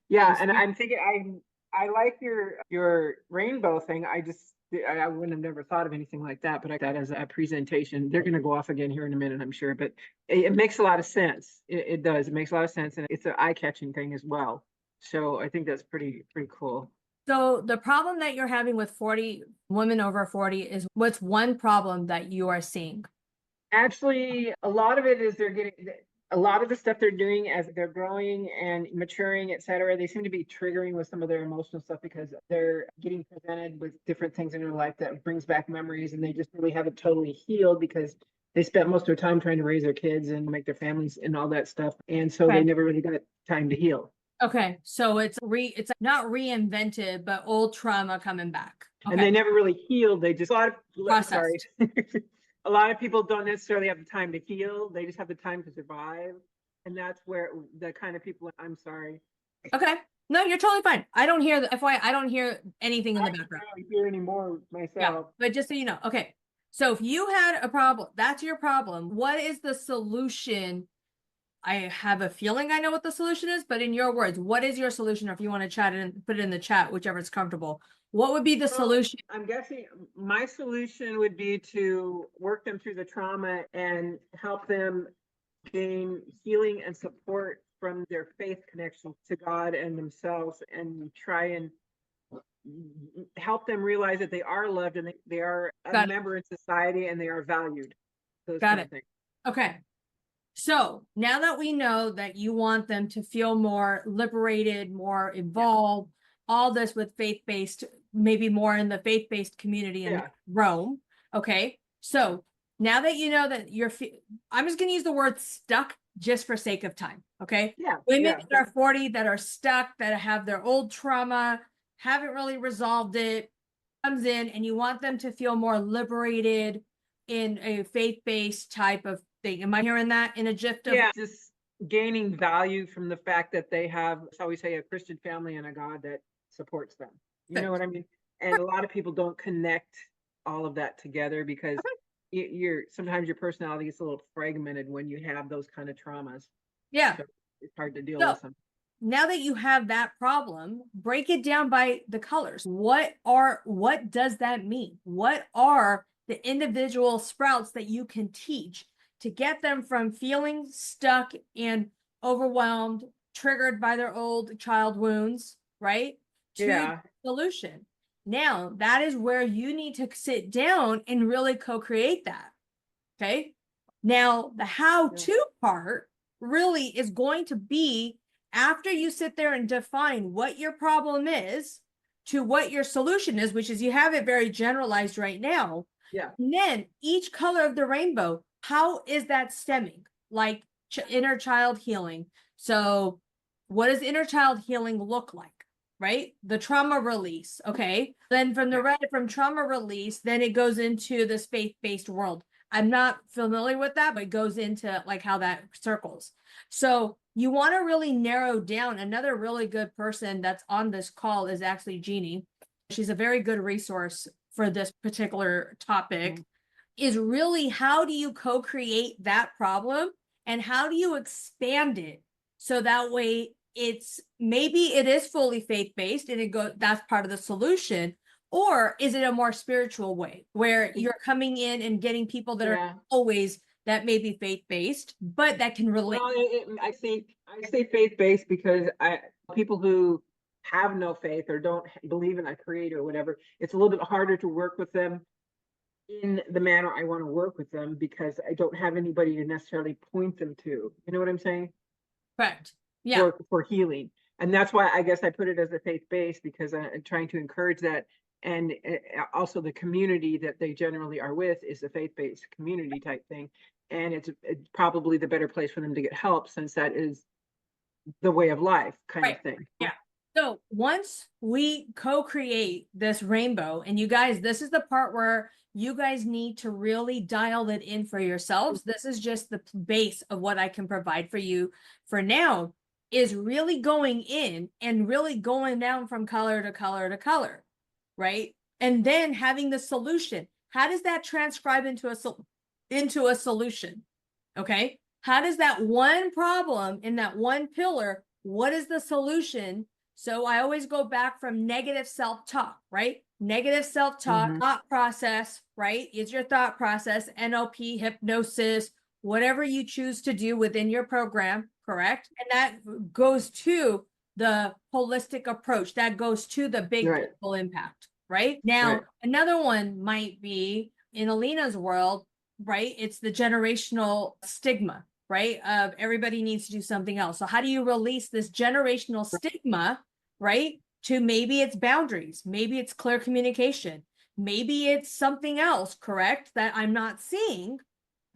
Yeah, and I'm thinking I like your rainbow thing. I wouldn't have never thought of anything like that, but I that as a presentation. They're going to go off again here in a minute, I'm sure, but it makes a lot of sense. It does. It makes a lot of sense, and it's an eye-catching thing as well. So I think that's pretty cool. So the problem that you're having with 40 women over 40 is what's one problem that you are seeing? Actually, a lot of it is they're getting a lot of the stuff they're doing as they're growing and maturing, et cetera. They seem to be triggering with some of their emotional stuff because they're getting presented with different things in their life that brings back memories, and they just really haven't totally healed because they spent most of their time trying to raise their kids and make their families and all that stuff. And so they never really got time to heal. Okay, so it's not reinvented, but old trauma coming back. Okay. And they never really healed. They just sorry. A lot of people don't necessarily have the time to heal. They just have the time to survive. And that's where the kind of people, I'm sorry. Okay. No, you're totally fine. I don't hear I don't hear anything in the background. I don't hear anymore myself. Yeah, but just so you know, okay. So if you had a problem, that's your problem. What is the solution? I have a feeling I know what the solution is, but in your words, what is your solution? Or if you want to chat and put it in the chat, whichever is comfortable. What would be the solution? I'm guessing my solution would be to work them through the trauma and help them gain healing and support from their faith connection to God and themselves, and try and help them realize that they are loved and they are a member in society and they are valued. Got it. Okay. So now that we know that you want them to feel more liberated, more involved, all this with faith-based, maybe more in the faith-based community in Rome. Okay. So now that you know that I'm just going to use the word stuck just for sake of time. Okay. Yeah. Women that are 40 that are stuck, that have their old trauma, haven't really resolved it, comes in and you want them to feel more liberated in a faith-based type of thing. Am I hearing that in a gift of? Yeah, just gaining value from the fact that they have, shall we say, a Christian family and a God that supports them. You know what I mean? And a lot of people don't connect all of that together because sometimes your personality is a little fragmented when you have those kind of traumas. Yeah. So it's hard to deal So, with them. now that you have that problem, break it down by the colors. What does that mean? What are the individual sprouts that you can teach to get them from feeling stuck and overwhelmed, triggered by their old child wounds, right? To Yeah. solution. Now, that is where you need to sit down and really co-create that. Okay. Now, the how-to part really is going to be after you sit there and define what your problem is to what your solution is, which is you have it very generalized right now. Yeah. And then each color of the rainbow, how is that stemming? Like inner child healing. So what does inner child healing look like? Right? The trauma release. Okay. Then from trauma release, then it goes into this faith-based world. I'm not familiar with that, but it goes into like how that circles. So you want to really narrow down. Another really good person that's on this call is actually Jeannie. She's a very good resource for this particular topic. Is really how do you co-create that problem and how do you expand it so that way maybe it is fully faith-based and that's part of the solution, or is it a more spiritual way where you're coming in and getting people that are always that may be faith-based but that can relate? Well, I say faith-based because people who have no faith or don't believe in a creator or whatever, it's a little bit harder to work with them in the manner I want to work with them because I don't have anybody to necessarily point them to. You know what I'm saying? Correct. Yeah. For healing. And that's why I guess I put it as a faith-based because I'm trying to encourage that. And also the community that they generally are with is a faith-based community type thing. And it's probably the better place for them to get help since that is the way of life kind of thing. Yeah. So once we co-create this rainbow, and you guys, this is the part where you guys need to really dial it in for yourselves. This is just the base of what I can provide for you for now, is really going in and really going down from color to color to color, right? And then having the solution. How does that transcribe into a solution? Okay. How does that one problem in that one pillar, what is the solution? So I always go back from negative self-talk, right? Negative self-talk, thought process, right? Is your thought process, NLP, hypnosis, whatever you choose to do within your program, correct? And that goes to the holistic approach. That goes to the big global impact, right? Now, another one might be in Alina's world, right? It's the generational stigma, right? Of everybody needs to do something else. So how do you release this generational stigma, right? To maybe it's boundaries, maybe it's clear communication, maybe it's something else, correct? That I'm not seeing,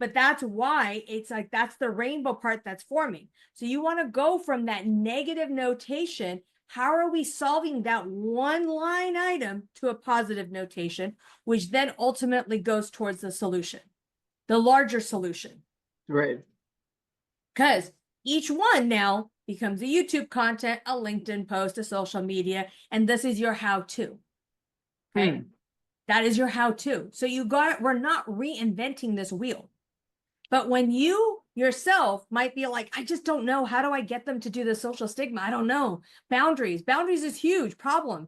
but that's why it's like, that's the rainbow part that's forming. So you want to go from that negative notation. How are we solving that one line item to a positive notation, which then ultimately goes towards the solution, the larger solution. Right. Because each one now becomes a YouTube content, a LinkedIn post, a social media, and this is your how-to. Okay. That is your how-to. So we're not reinventing this wheel. But when you yourself might be like, I just don't know, how do I get them to do the social stigma? I don't know. Boundaries is huge problem,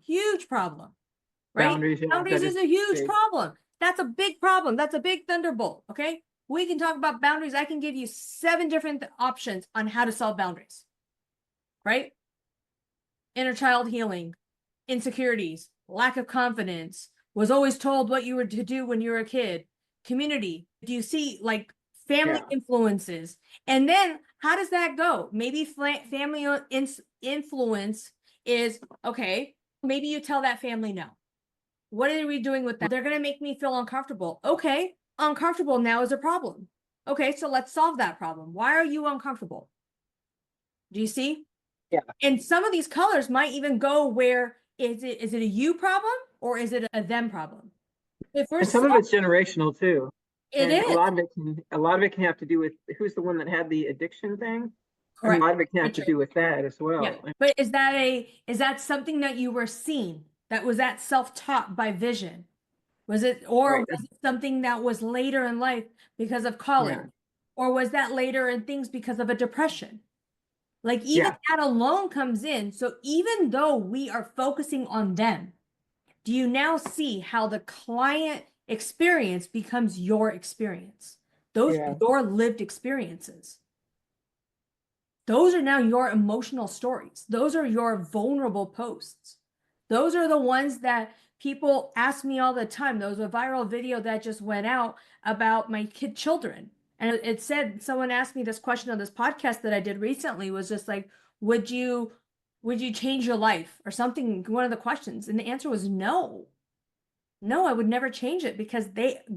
right? Boundaries is a huge problem. That's a big problem. That's a big thunderbolt. Okay. We can talk about boundaries. I can give you 7 different options on how to solve boundaries, right? Inner child healing, insecurities, lack of confidence, was always told what you were to do when you were a kid, community. Do you see like family influences? And then how does that go? Maybe family influence is, okay, maybe you tell that family no. What are we doing with that? They're going to make me feel uncomfortable. Okay. Uncomfortable now is a problem. Okay, so let's solve that problem. Why are you uncomfortable? Do you see? Yeah. And some of these colors might even go where is it a you problem or is it a them problem? And some of it's generational too. It is. A lot of it can have to do with who's the one that had the addiction thing. Correct. And a lot of it can have to do with that as well. Yeah. But is that something that you were seeing? That was that self-taught by vision? Was it, or Right. was it something that was later in life because of college? Yeah. Or was that later in things because of a depression? Like even Yeah. that alone comes in. So even though we are focusing on them, do you now see how the client experience becomes your experience? Those Yeah. are your lived experiences. Those are now your emotional stories. Those are your vulnerable posts. Those are the ones that people ask me all the time. There was a viral video that just went out about my children. And it said, someone asked me this question on this podcast that I did recently, was just like, would you change your life or something? One of the questions. And the answer was no. No, I would never change it because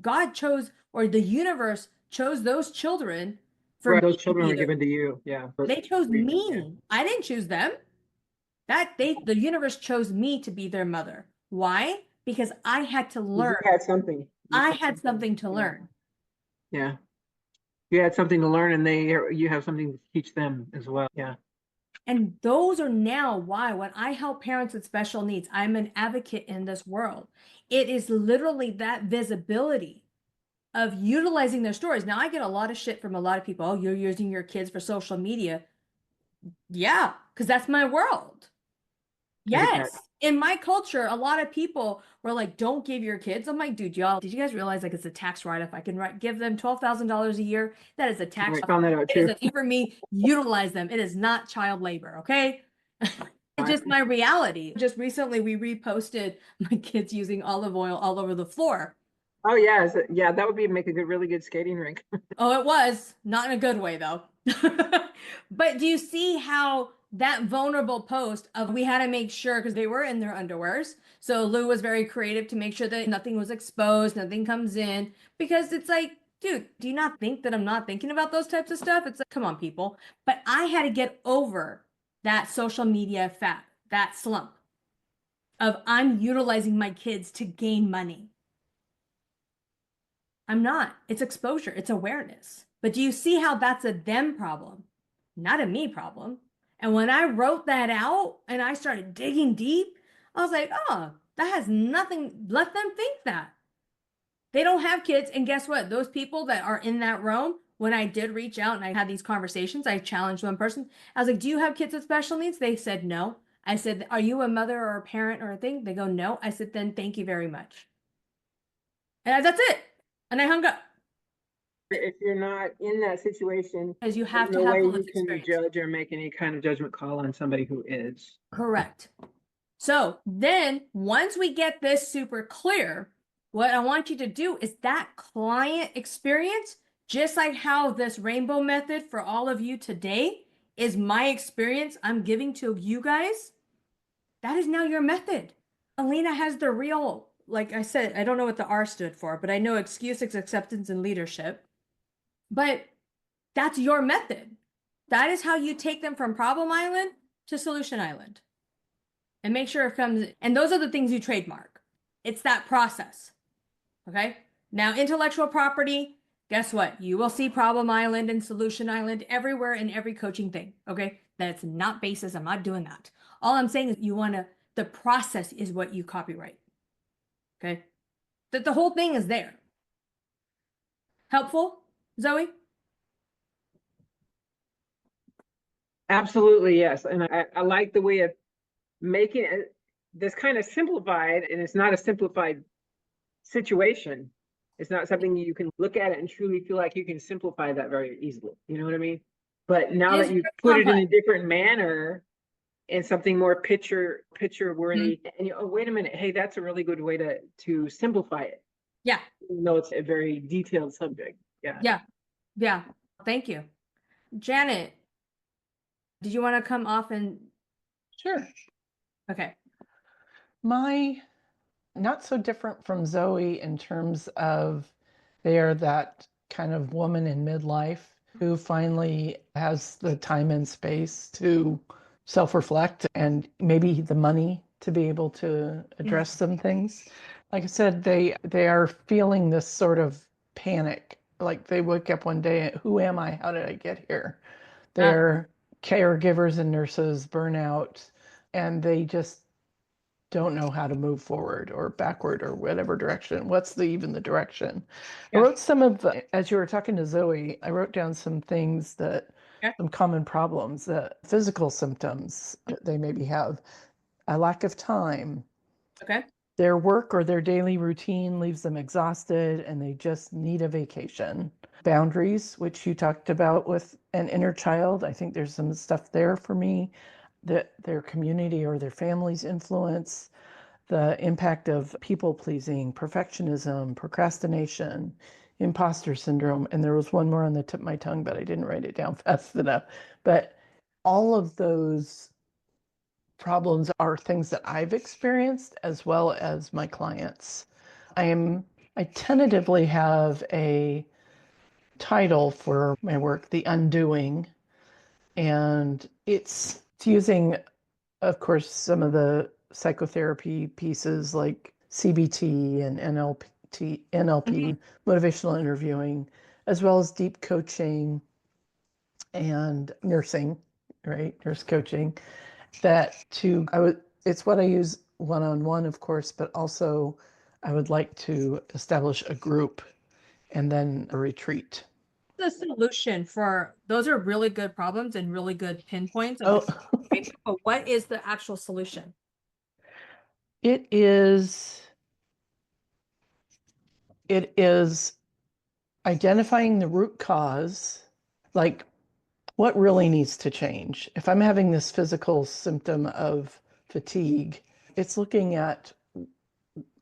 God chose, or the universe chose those children for Right. me Those to children be were there. given to you. Yeah. They chose me. Yeah. I didn't choose them. The universe chose me to be their mother. Why? Because I had to learn. You had something. I had something to learn. Yeah. You had something to learn, and you have something to teach them as well. Yeah. And those are now why, when I help parents with special needs, I'm an advocate in this world. It is literally that visibility of utilizing their stories. Now, I get a lot of shit from a lot of people. Oh, you're using your kids for social media. Yeah, because that's my world. Yes. In my culture, a lot of people were like, don't give your kids. I'm like, dude, y'all, did you guys realize like it's a tax write-off? I can give them $12,000 a year. That is a tax. I found that out It is too. a fee for me. Utilize them. It is not child labor. Okay. It's just my reality. Just recently, we reposted my kids using olive oil all over the floor. Oh yeah, yeah, that would make a really good skating rink. Oh, it was not in a good way though. But do you see how that vulnerable post of, we had to make sure, because they were in their underwears. So Lou was very creative to make sure that nothing was exposed, nothing comes in, because it's like, dude, do you not think that I'm not thinking about those types of stuff? It's like, come on, people. But I had to get over that social media fat, that slump of I'm utilizing my kids to gain money. I'm not. It's exposure, it's awareness. But do you see how that's a them problem, not a me problem? And when I wrote that out and I started digging deep, I was like, oh, that has nothing. Let them think that. They don't have kids. And guess what? Those people that are in that room, when I did reach out and I had these conversations, I challenged one person. I was like, do you have kids with special needs? They said no. I said, are you a mother or a parent or a thing? They go, no. I said, then thank you very much. And that's it. And I hung up. If you're not in that situation, Because you have there's to no have way the you lived can experience. judge or make any kind of judgment call on somebody who is. Correct. So then once we get this super clear, what I want you to do is that client experience, just like how this rainbow method for all of you today is my experience I'm giving to you guys. That is now your method. Alina has the real, like I said, I don't know what the R stood for, but I know excuses, acceptance, and leadership. But that's your method. That is how you take them from problem island to solution island. And make sure it comes, and those are the things you trademark. It's that process. Okay. Now, intellectual property, guess what? You will see problem island and solution island everywhere in every coaching thing. Okay. That's not basis. I'm not doing that. All I'm saying is the process is what you copyright. Okay. That the whole thing is there. Helpful, Zoe? Absolutely, yes. And I like the way of making it this kind of simplified, and it's not a simplified situation. It's not something you can look at it and truly feel like you can simplify that very easily. You know what I mean? But now that you put it in a different manner and something more picture worthy, and you, oh, wait a minute, hey, that's a really good way to simplify it. Yeah. Even though it's a very detailed subject. Yeah. Yeah. Yeah. Thank you. Janet, did you want to come off and? Sure. Okay. My, not so different from Zoe in terms of they are that kind of woman in midlife who finally has the time and space to self-reflect and maybe the money to be able to address some things. Like I said, they are feeling this sort of panic. Like they wake up one day, who am I? How did I get here? They're caregivers and nurses, burnout, and they just don't know how to move forward or backward or whatever direction. What's even the direction? Yeah. I wrote as you were talking to Zoe, I wrote down some things some common problems, physical symptoms that they maybe have, a lack of time. Okay. Their work or their daily routine leaves them exhausted and they just need a vacation. Boundaries, which you talked about with an inner child. I think there's some stuff there for me that their community or their family's influence, the impact of people pleasing, perfectionism, procrastination, imposter syndrome. And there was one more on the tip of my tongue, but I didn't write it down fast enough. But all of those problems are things that I've experienced as well as my clients. I tentatively have a title for my work, The Undoing, and it's using, of course, some of the psychotherapy pieces like CBT and NLP, motivational interviewing, as well as deep coaching and nursing, right? Nurse coaching. It's what I use one-on-one, of course, but also I would like to establish a group and then a retreat. The solution for those are really good problems and really good pinpoints. Oh, But what is the actual solution? it is identifying the root cause, like what really needs to change. If I'm having this physical symptom of fatigue, it's looking at,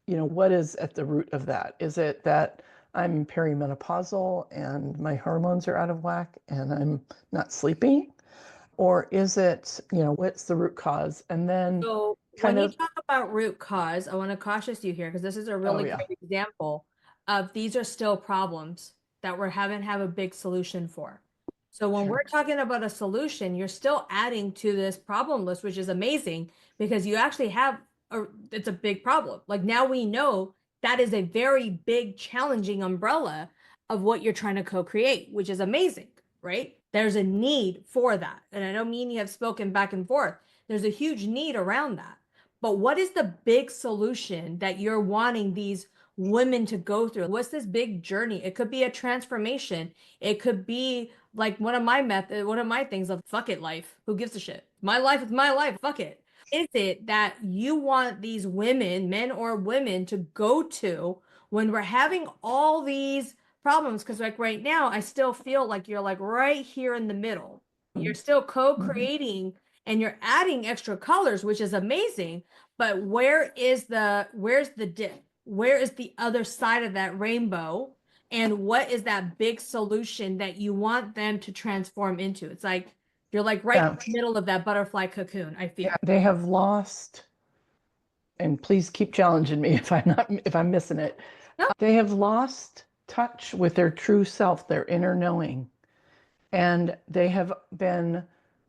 what is at the root of that? Is it that I'm perimenopausal and my hormones are out of whack and I'm not sleeping? Or is it, what's the root cause? And then So when you talk about root cause, I want to caution you here because this is a really great example of these are still problems that we haven't have a big solution for. So when we're talking about a solution, you're still adding to this problem list, which is amazing because you actually it's a big problem. Like now we know that is a very big, challenging umbrella of what you're trying to co-create, which is amazing, right? There's a need for that. And I know me and you have spoken back and forth. There's a huge need around that. But what is the big solution that you're wanting these women to go through? What's this big journey? It could be a transformation. It could be like one of my things of fuck it life. Who gives a shit? My life is my life. Fuck it. Is it that you want these women, men or women, to go to when we're having all these problems? Because like right now, I still feel like you're like right here in the middle. You're still co-creating and you're adding extra colors, which is amazing. But where's the dip? Where is the other side of that rainbow? And what is that big solution that you want them to transform into? It's like you're like right in the middle of that butterfly cocoon, I feel. They have lost, and please keep challenging me if I'm missing it. No. They have lost touch with their true self, their inner knowing. And they have been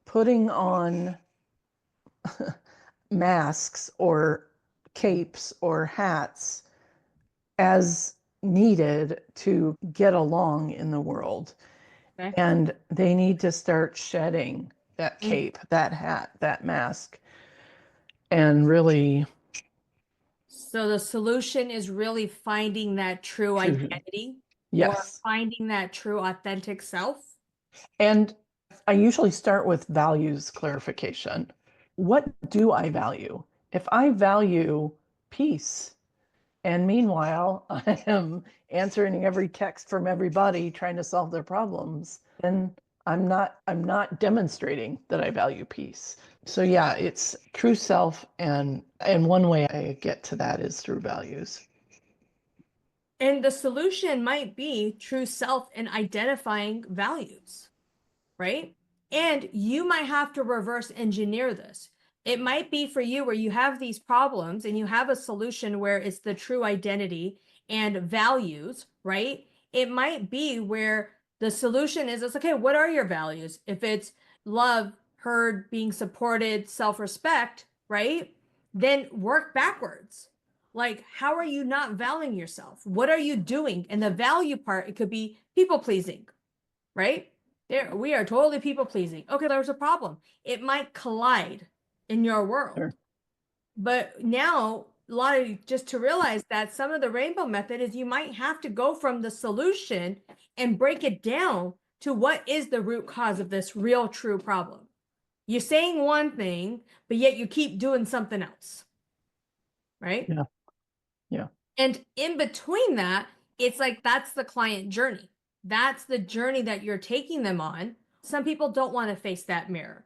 putting on masks or capes or hats as needed to get along in the world. Okay. And they need to start shedding that cape, that hat, that mask, and really. So the solution is really finding that true identity. Yes. Or finding that true authentic self. And I usually start with values clarification. What do I value? If I value peace, and meanwhile, I am answering every text from everybody trying to solve their problems, then I'm not demonstrating that I value peace. So yeah, it's true self, and one way I get to that is through values. And the solution might be true self and identifying values, right? And you might have to reverse engineer this. It might be for you where you have these problems and you have a solution where it's the true identity and values, right? It might be where the solution is, it's okay, what are your values? If it's love, heard, being supported, self-respect, right? Then work backwards. Like, how are you not valuing yourself? What are you doing? And the value part, it could be people pleasing, right? We are totally people pleasing. Okay, there's a problem. It might collide in your world. Sure. But now a lot of just to realize that some of the rainbow method is you might have to go from the solution and break it down to what is the root cause of this real true problem. You're saying one thing, but yet you keep doing something else. Right? Yeah. Yeah. And in between that, it's like that's the client journey. That's the journey that you're taking them on. Some people don't want to face that mirror.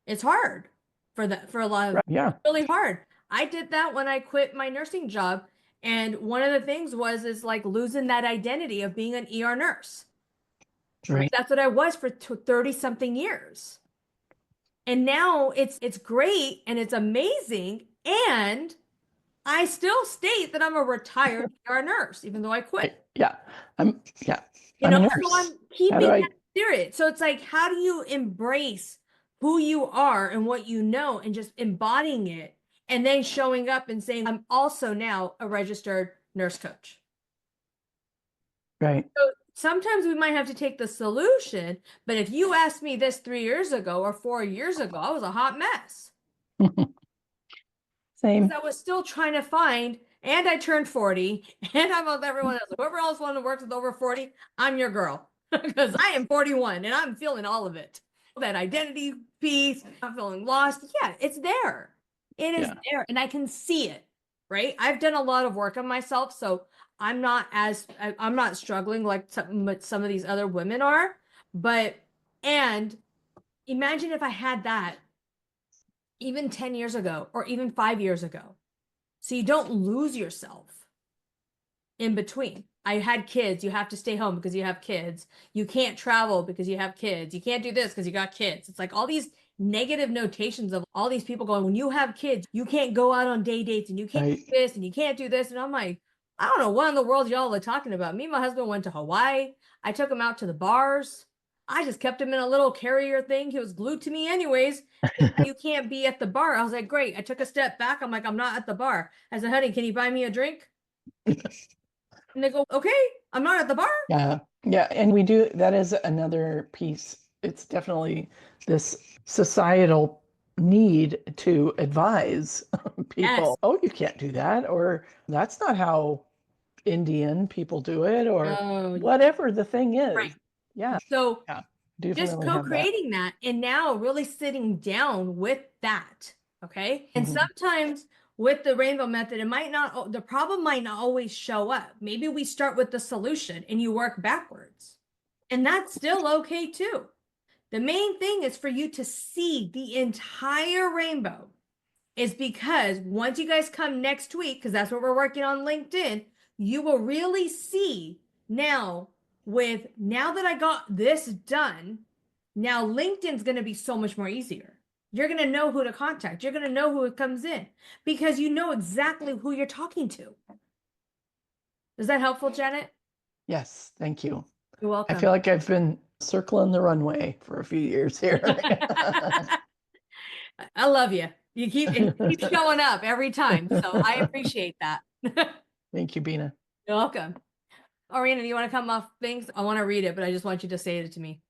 It's hard for a lot of Right. Yeah. it's really hard. I did that when I quit my nursing job. And one of the things is like losing that identity of being an ER nurse. Right? That's what I was for 30 something years. And now it's great and it's amazing. And I still state that I'm a retired ER nurse, even though I quit. Yeah. I'm a So nurse. I'm keeping that spirit. So it's like, how do you embrace who you are and what you know and just embodying it and then showing up and saying, I'm also now a registered nurse coach. Right. So sometimes we might have to take the solution, but if you asked me this 3 years ago or 4 years ago, I was a hot mess. Same. Because I was still trying to find, and I turned 40, and I'm with everyone else. Whoever else wanted to work with over 40, I'm your girl. Because I am 41 and I'm feeling all of it. That identity piece, I'm feeling lost. Yeah, it's there. It is there. And I can see it, right? I've done a lot of work on myself. So I'm not struggling like some of these other women are. And imagine if I had that even 10 years ago or even 5 years ago. So you don't lose yourself in between. I had kids. You have to stay home because you have kids. You can't travel because you have kids. You can't do this because you got kids. It's like all these negative notations of all these people going, when you have kids, you can't go out on day dates and you can't do this and you can't do this. And I'm like, I don't know what in the world y'all are talking about. Me and my husband went to Hawaii. I took him out to the bars. I just kept him in a little carrier thing. He was glued to me anyways. You can't be at the bar. I was like, great. I took a step back. I'm like, I'm not at the bar. I said, honey, can you buy me a drink? And they go, okay, I'm not at the bar. Yeah. Yeah. And we do, that is another piece. It's definitely this societal need to advise people, oh, you can't do that, or that's not how Indian people do it, or whatever the thing is. Right. Yeah. So definitely just co-creating that and now really sitting down with that. Okay. And sometimes with the rainbow method, the problem might not always show up. Maybe we start with the solution and you work backwards. And that's still okay too. The main thing is for you to see the entire rainbow, is because once you guys come next week, because that's what we're working on LinkedIn, you will really see now that I got this done, now LinkedIn's going to be so much more easier. You're going to know who to contact. You're going to know who it comes in because you know exactly who you're talking to. Is that helpful, Janet? Yes, thank you. You're welcome. I feel like I've been circling the runway for a few years here. I love you. You keep showing up every time. So I appreciate that. Thank you, Bina. You're welcome. Ariana, do you want to come off things? I want to read it, but I just want you to say it to me.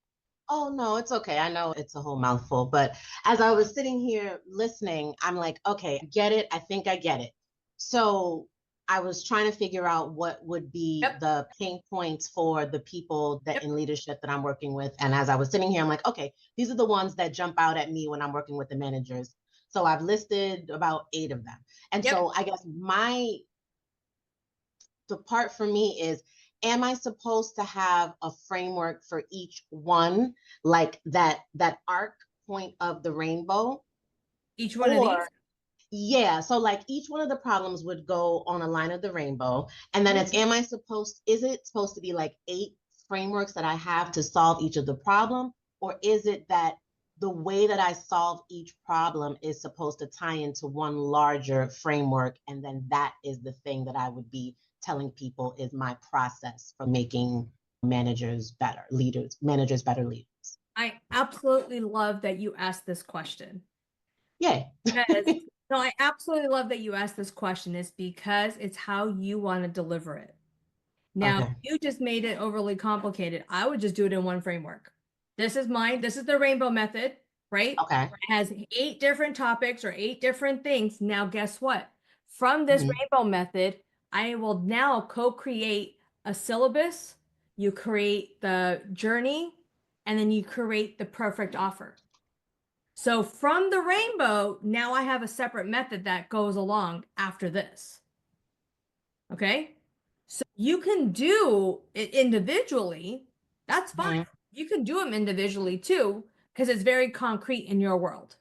Oh, no, it's okay. I know it's a whole mouthful, but as I was sitting here listening, I'm like, okay, I get it. I think I get it. So I was trying to figure out what would be the pain points for the people that in leadership that I'm working with. And as I was sitting here, I'm like, okay, these are the ones that jump out at me when I'm working with the managers. So I've listed about 8 of them. And so I guess the part for me is, am I supposed to have a framework for each one, like that arc point of the rainbow? Each one of these? Yeah, so like each one of the problems would go on a line of the rainbow. And then is it supposed to be like 8 frameworks that I have to solve each of the problem? Or is it that the way that I solve each problem is supposed to tie into one larger framework? And then that is the thing that I would be telling people is my process for making managers better leaders. I absolutely love that you asked this question. Yay. No, I absolutely love that you asked this question, is because it's how you want to deliver it. Now, you just made it overly complicated. I would just do it in one framework. This is the rainbow method. right? Okay. It has 8 different topics or 8 different things. Now, guess what? From this rainbow method, I will now co-create a syllabus. You create the journey, and then you create the perfect offer. So from the rainbow, now I have a separate method that goes along after this. Okay? So you can do it individually. That's fine. You can do them individually too, because it's very concrete in your world,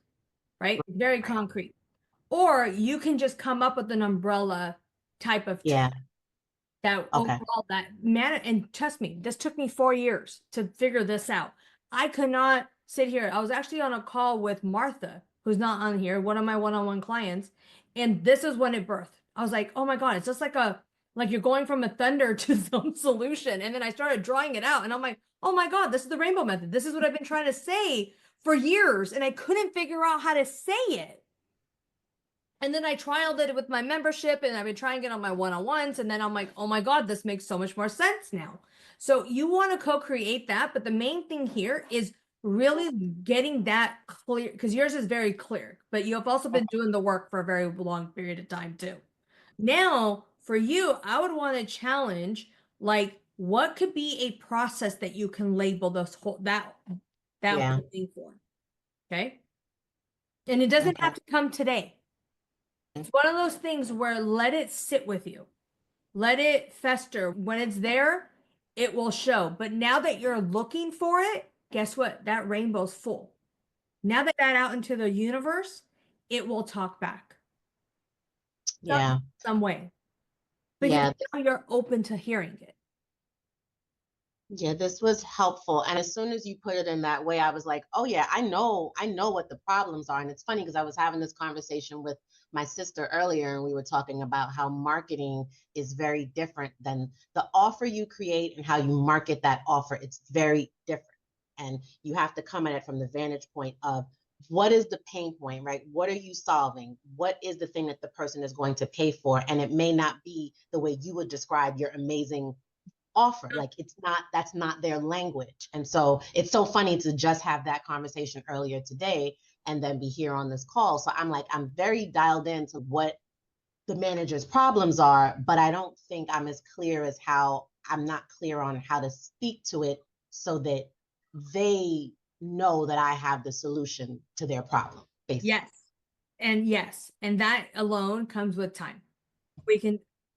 right? Very concrete. Or you can just come up with an umbrella type of Yeah. that Okay. overall that man. And trust me, this took me 4 years to figure this out. I could not sit here. I was actually on a call with Martha, who's not on here, one of my one-on-one clients, and this is when it birthed. I was like, oh my God, it's just like you're going from a thunder to some solution. And then I started drawing it out, and I'm like, oh my God, this is the rainbow method. This is what I've been trying to say for years, and I couldn't figure out how to say it. And then I trialed it with my membership, and I've been trying it on my one-on-ones. And then I'm like, oh my God, this makes so much more sense now. So you want to co-create that. But the main thing here is really getting that clear, because yours is very clear, but you have also been doing the work for a very long period of time too. Now, for you, I would want to challenge, like, what could be a process that you can label this whole that Yeah. whole thing for? Okay. And it doesn't Okay. have to come today. It's one of those things where let it sit with you. Let it fester. When it's there, it will show. But now that you're looking for it, guess what? That rainbow's full. Now that out into the universe, it will talk back. Yeah. Some way. Because Yeah. now you're open to hearing it. Yeah, this was helpful. And as soon as you put it in that way, I was like, oh yeah, I know what the problems are. And it's funny because I was having this conversation with my sister earlier, and we were talking about how marketing is very different than the offer you create and how you market that offer. It's very different. And you have to come at it from the vantage point of what is the pain point, right? What are you solving? What is the thing that the person is going to pay for? And it may not be the way you would describe your amazing offer. Like that's not their language. And so it's so funny to just have that conversation earlier today and then be here on this call. So I'm like, I'm very dialed into what the manager's problems are, but I don't think I'm as clear as I'm not clear on how to speak to it so that they know that I have the solution to their problem, basically. Yes. And that alone comes with time.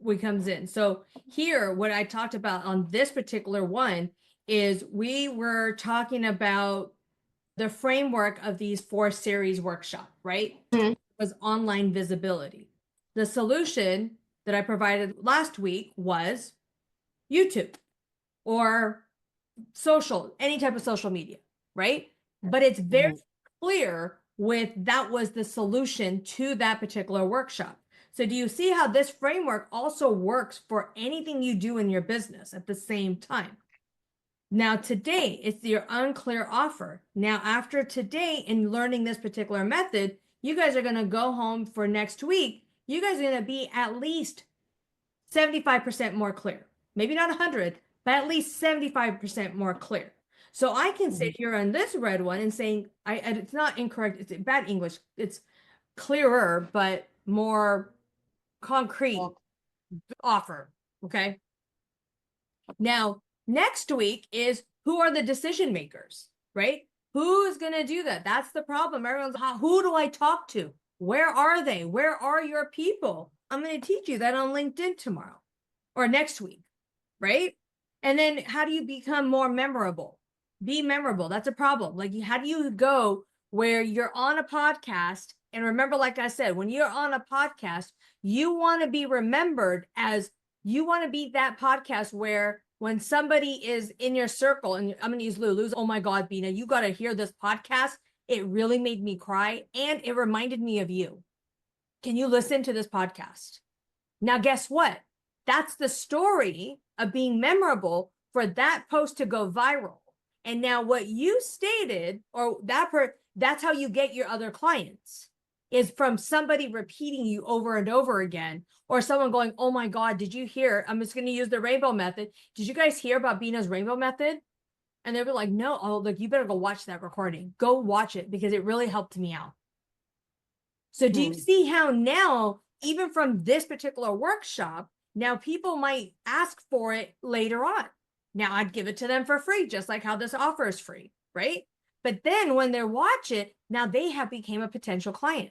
We comes in. So here, what I talked about on this particular one is we were talking about the framework of these 4 series workshop, right? It was online visibility. The solution that I provided last week was YouTube or social, any type of social media, right? But it's very clear with that was the solution to that particular workshop. So do you see how this framework also works for anything you do in your business at the same time? Now, today, it's your unclear offer. Now, after today, in learning this particular method, you guys are going to go home for next week. You guys are going to be at least 75% more clear. Maybe not 100, but at least 75% more clear. So I can sit here on this red one and saying, it's not incorrect. It's bad English. It's clearer, but more concrete offer. Okay. Now, next week is who are the decision makers, right? Who's going to do that? That's the problem. Everyone's, who do I talk to? Where are they? Where are your people? I'm going to teach you that on LinkedIn tomorrow or next week, right? And then how do you become more memorable? Be memorable. That's a problem. Like, how do you go where you're on a podcast? And remember, like I said, when you're on a podcast, you want to be remembered as you want to be that podcast where when somebody is in your circle, and I'm going to use Lulu's, oh my God, Bina, you got to hear this podcast. It really made me cry and it reminded me of you. Can you listen to this podcast? Now, guess what? That's the story of being memorable for that post to go viral. And now what you stated, or that's how you get your other clients, is from somebody repeating you over and over again, or someone going, oh my God, did you hear? I'm just going to use the rainbow method. Did you guys hear about Bina's rainbow method? And they'll be like, no, oh, look, you better go watch that recording. Go watch it because it really helped me out. So do you see how now, even from this particular workshop, now people might ask for it later on. Now I'd give it to them for free, just like how this offer is free, right? But then when they watch it, now they have became a potential client.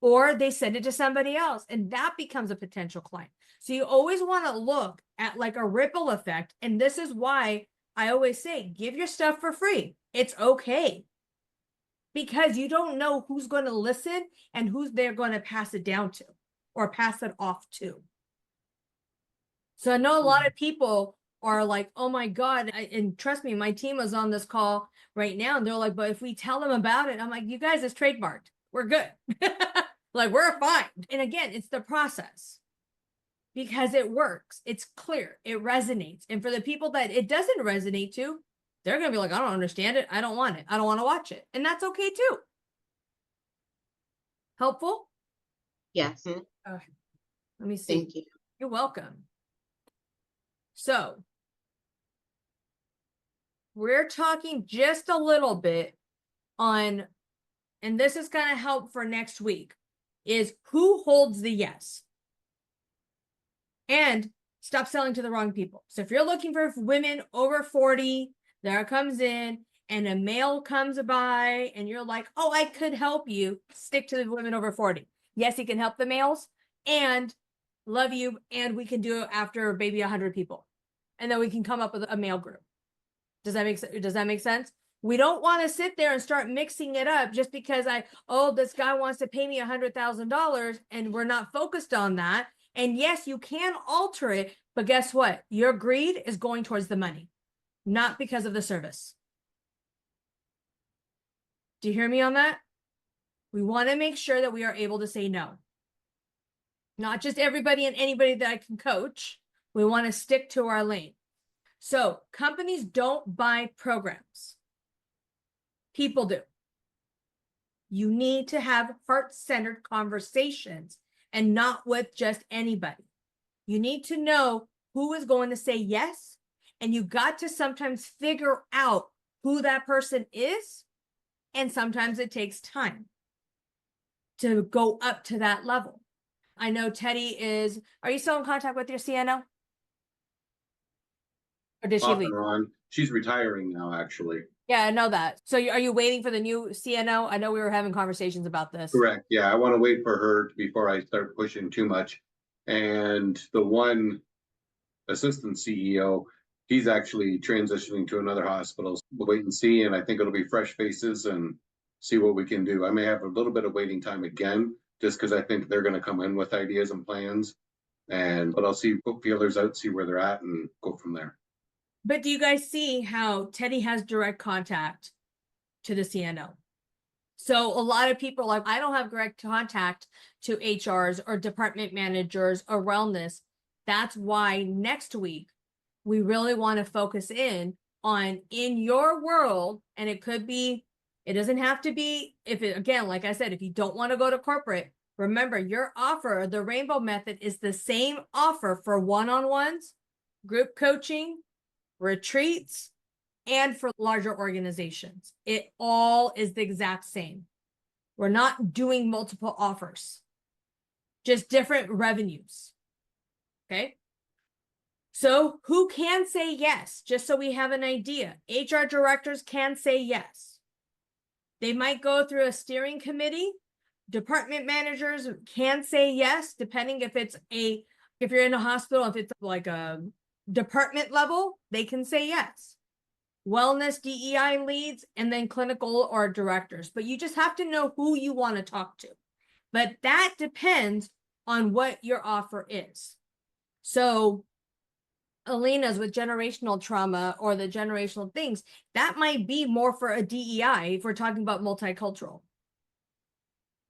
Or they send it to somebody else and that becomes a potential client. So you always want to look at like a ripple effect. And this is why I always say, give your stuff for free. It's okay. Because you don't know who's going to listen and who's they're going to pass it down to or pass it off to. So I know a lot of people are like, oh my God. And trust me, my team is on this call right now. And they're like, but if we tell them about it, I'm like, you guys, it's trademarked. We're good. Like, we're fine. And again, it's the process because it works. It's clear. It resonates. And for the people that it doesn't resonate to, they're going to be like, I don't understand it. I don't want it. I don't want to watch it. And that's okay too. Helpful? Yes. Okay. Let me see. Thank you. You're welcome. So we're talking just a little bit on, and this is going to help for next week, is who holds the yes. And stop selling to the wrong people. So if you're looking for women over 40, there comes in and a male comes by and you're like, oh, I could help you. Stick to the women over 40. Yes, he can help the males and love you. And we can do it after maybe 100 people. And then we can come up with a male group. Does that make sense? We don't want to sit there and start mixing it up just because this guy wants to pay me $100,000 and we're not focused on that. And yes, you can alter it, but guess what? Your greed is going towards the money, not because of the service. Do you hear me on that? We want to make sure that we are able to say no. Not just everybody and anybody that I can coach. We want to stick to our lane. So companies don't buy programs. People do. You need to have heart-centered conversations and not with just anybody. You need to know who is going to say yes, and you got to sometimes figure out who that person is, and sometimes it takes time to go up to that level. I know Teddy are you still in contact with your CNO? Or did she Off leave? and on. She's retiring now, actually. Yeah, I know that. So are you waiting for the new CNO? I know we were having conversations about this. Correct. Yeah, I want to wait for her before I start pushing too much. And the one assistant CEO, he's actually transitioning to another hospital. So we'll wait and see. And I think it'll be fresh faces and see what we can do. I may have a little bit of waiting time again, just because I think they're going to come in with ideas and plans. But I'll see, put feelers out, see where they're at and go from there. But do you guys see how Teddy has direct contact to the CNO? So a lot of people are like, I don't have direct contact to HRs or department managers or wellness. That's why next week, we really want to focus in your world. And it doesn't have to be, again, like I said, if you don't want to go to corporate, remember your offer, the rainbow method is the same offer for one-on-ones, group coaching, retreats, and for larger organizations. It all is the exact same. We're not doing multiple offers, just different revenues. Okay. So who can say yes? Just so we have an idea. HR directors can say yes. They might go through a steering committee. Department managers can say yes, depending if you're in a hospital, if it's like a department level, they can say yes. Wellness, DEI leads, and then clinical or directors. But you just have to know who you want to talk to. But that depends on what your offer is. So Alina's with generational trauma or the generational things, that might be more for a DEI if we're talking about multicultural.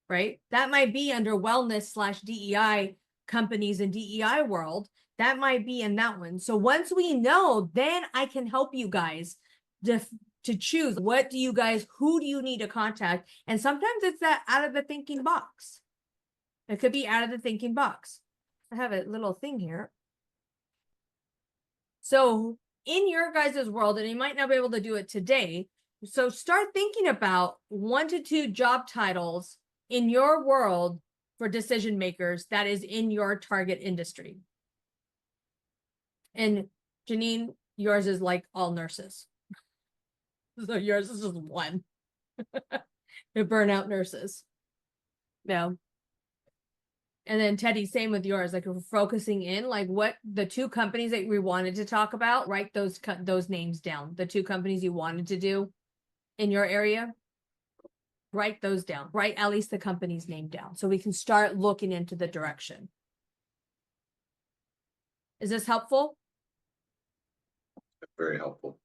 Right? That might be under wellness/DEI companies and DEI world. That might be in that one. So once we know, then I can help you guys to choose who do you need to contact? And sometimes it's that out of the thinking box. It could be out of the thinking box. I have a little thing here. So in your guys' world, and you might not be able to do it today. So start thinking about 1 to 2 job titles in your world for decision makers that is in your target industry. And Janine, yours is like all nurses. So yours is just one. The burnout nurses. No. And then Teddy, same with yours. Like we're focusing in, like what the 2 companies that we wanted to talk about. Write those names down. The 2 companies you wanted to do in your area. Write those down. Write at least the company's name down so we can start looking into the direction. Is this helpful? Very helpful.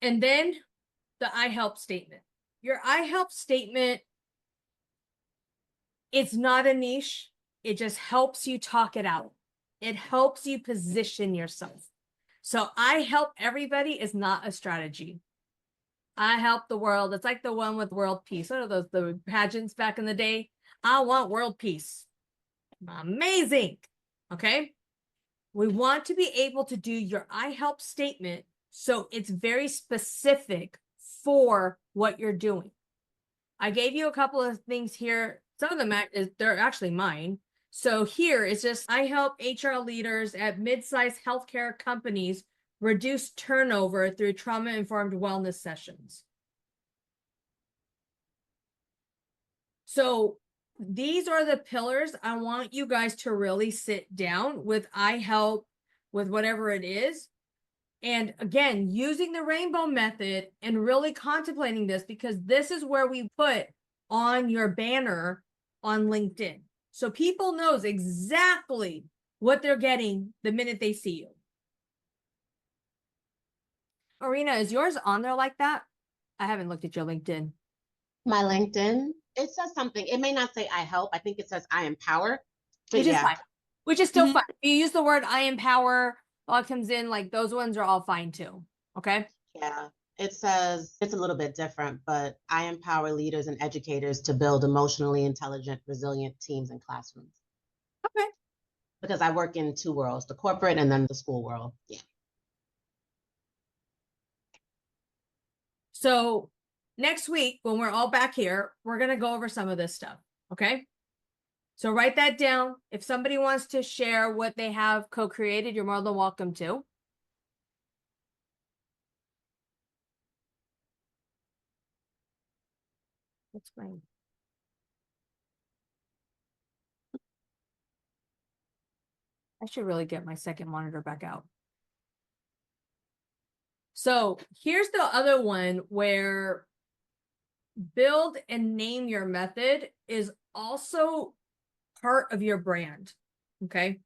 And then the I help statement. Your I help statement, it's not a niche. It just helps you talk it out. It helps you position yourself. So I help everybody is not a strategy. I help the world. It's like the one with world peace. What are those, the pageants back in the day? I want world peace. Amazing. Okay. We want to be able to do your I help statement so it's very specific for what you're doing. I gave you a couple of things here. Some of them, they're actually mine. So here it's just, I help HR leaders at mid-sized healthcare companies reduce turnover through trauma-informed wellness sessions. So these are the pillars I want you guys to really sit down with I help with whatever it is. And again, using the rainbow method and really contemplating this, because this is where we put on your banner on LinkedIn. So people knows exactly what they're getting the minute they see you. Arena, is yours on there like that? I haven't looked at your LinkedIn. My LinkedIn, it says something. It may not say I help. I think it says I empower. But Which is yeah. fine. Which is still fine. If you use the word I empower, all it comes in, like those ones are all fine too. Okay. Yeah. It says it's a little bit different, but I empower leaders and educators to build emotionally intelligent, resilient teams and classrooms. Okay. Because I work in 2 worlds, the corporate and then the school world. Yeah. So next week, when we're all back here, we're going to go over some of this stuff. Okay. So write that down. If somebody wants to share what they have co-created, you're more than welcome to. That's fine. I should really get my second monitor back out. So here's the other one where build and name your method is also part of your brand. Okay.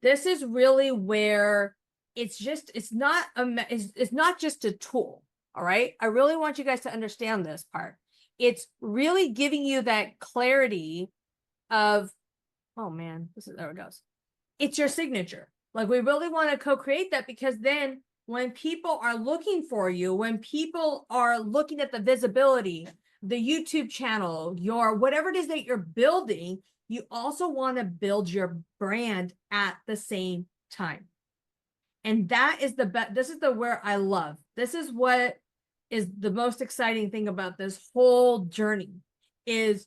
This is really where it's not just a tool. All right. I really want you guys to understand this part. It's really giving you that clarity of, oh man, there it goes. It's your signature. Like we really want to co-create that, because then when people are looking for you, when people are looking at the visibility, the YouTube channel, your whatever it is that you're building, you also want to build your brand at the same time. And that is the best. This is the where I love. This is what is the most exciting thing about this whole journey is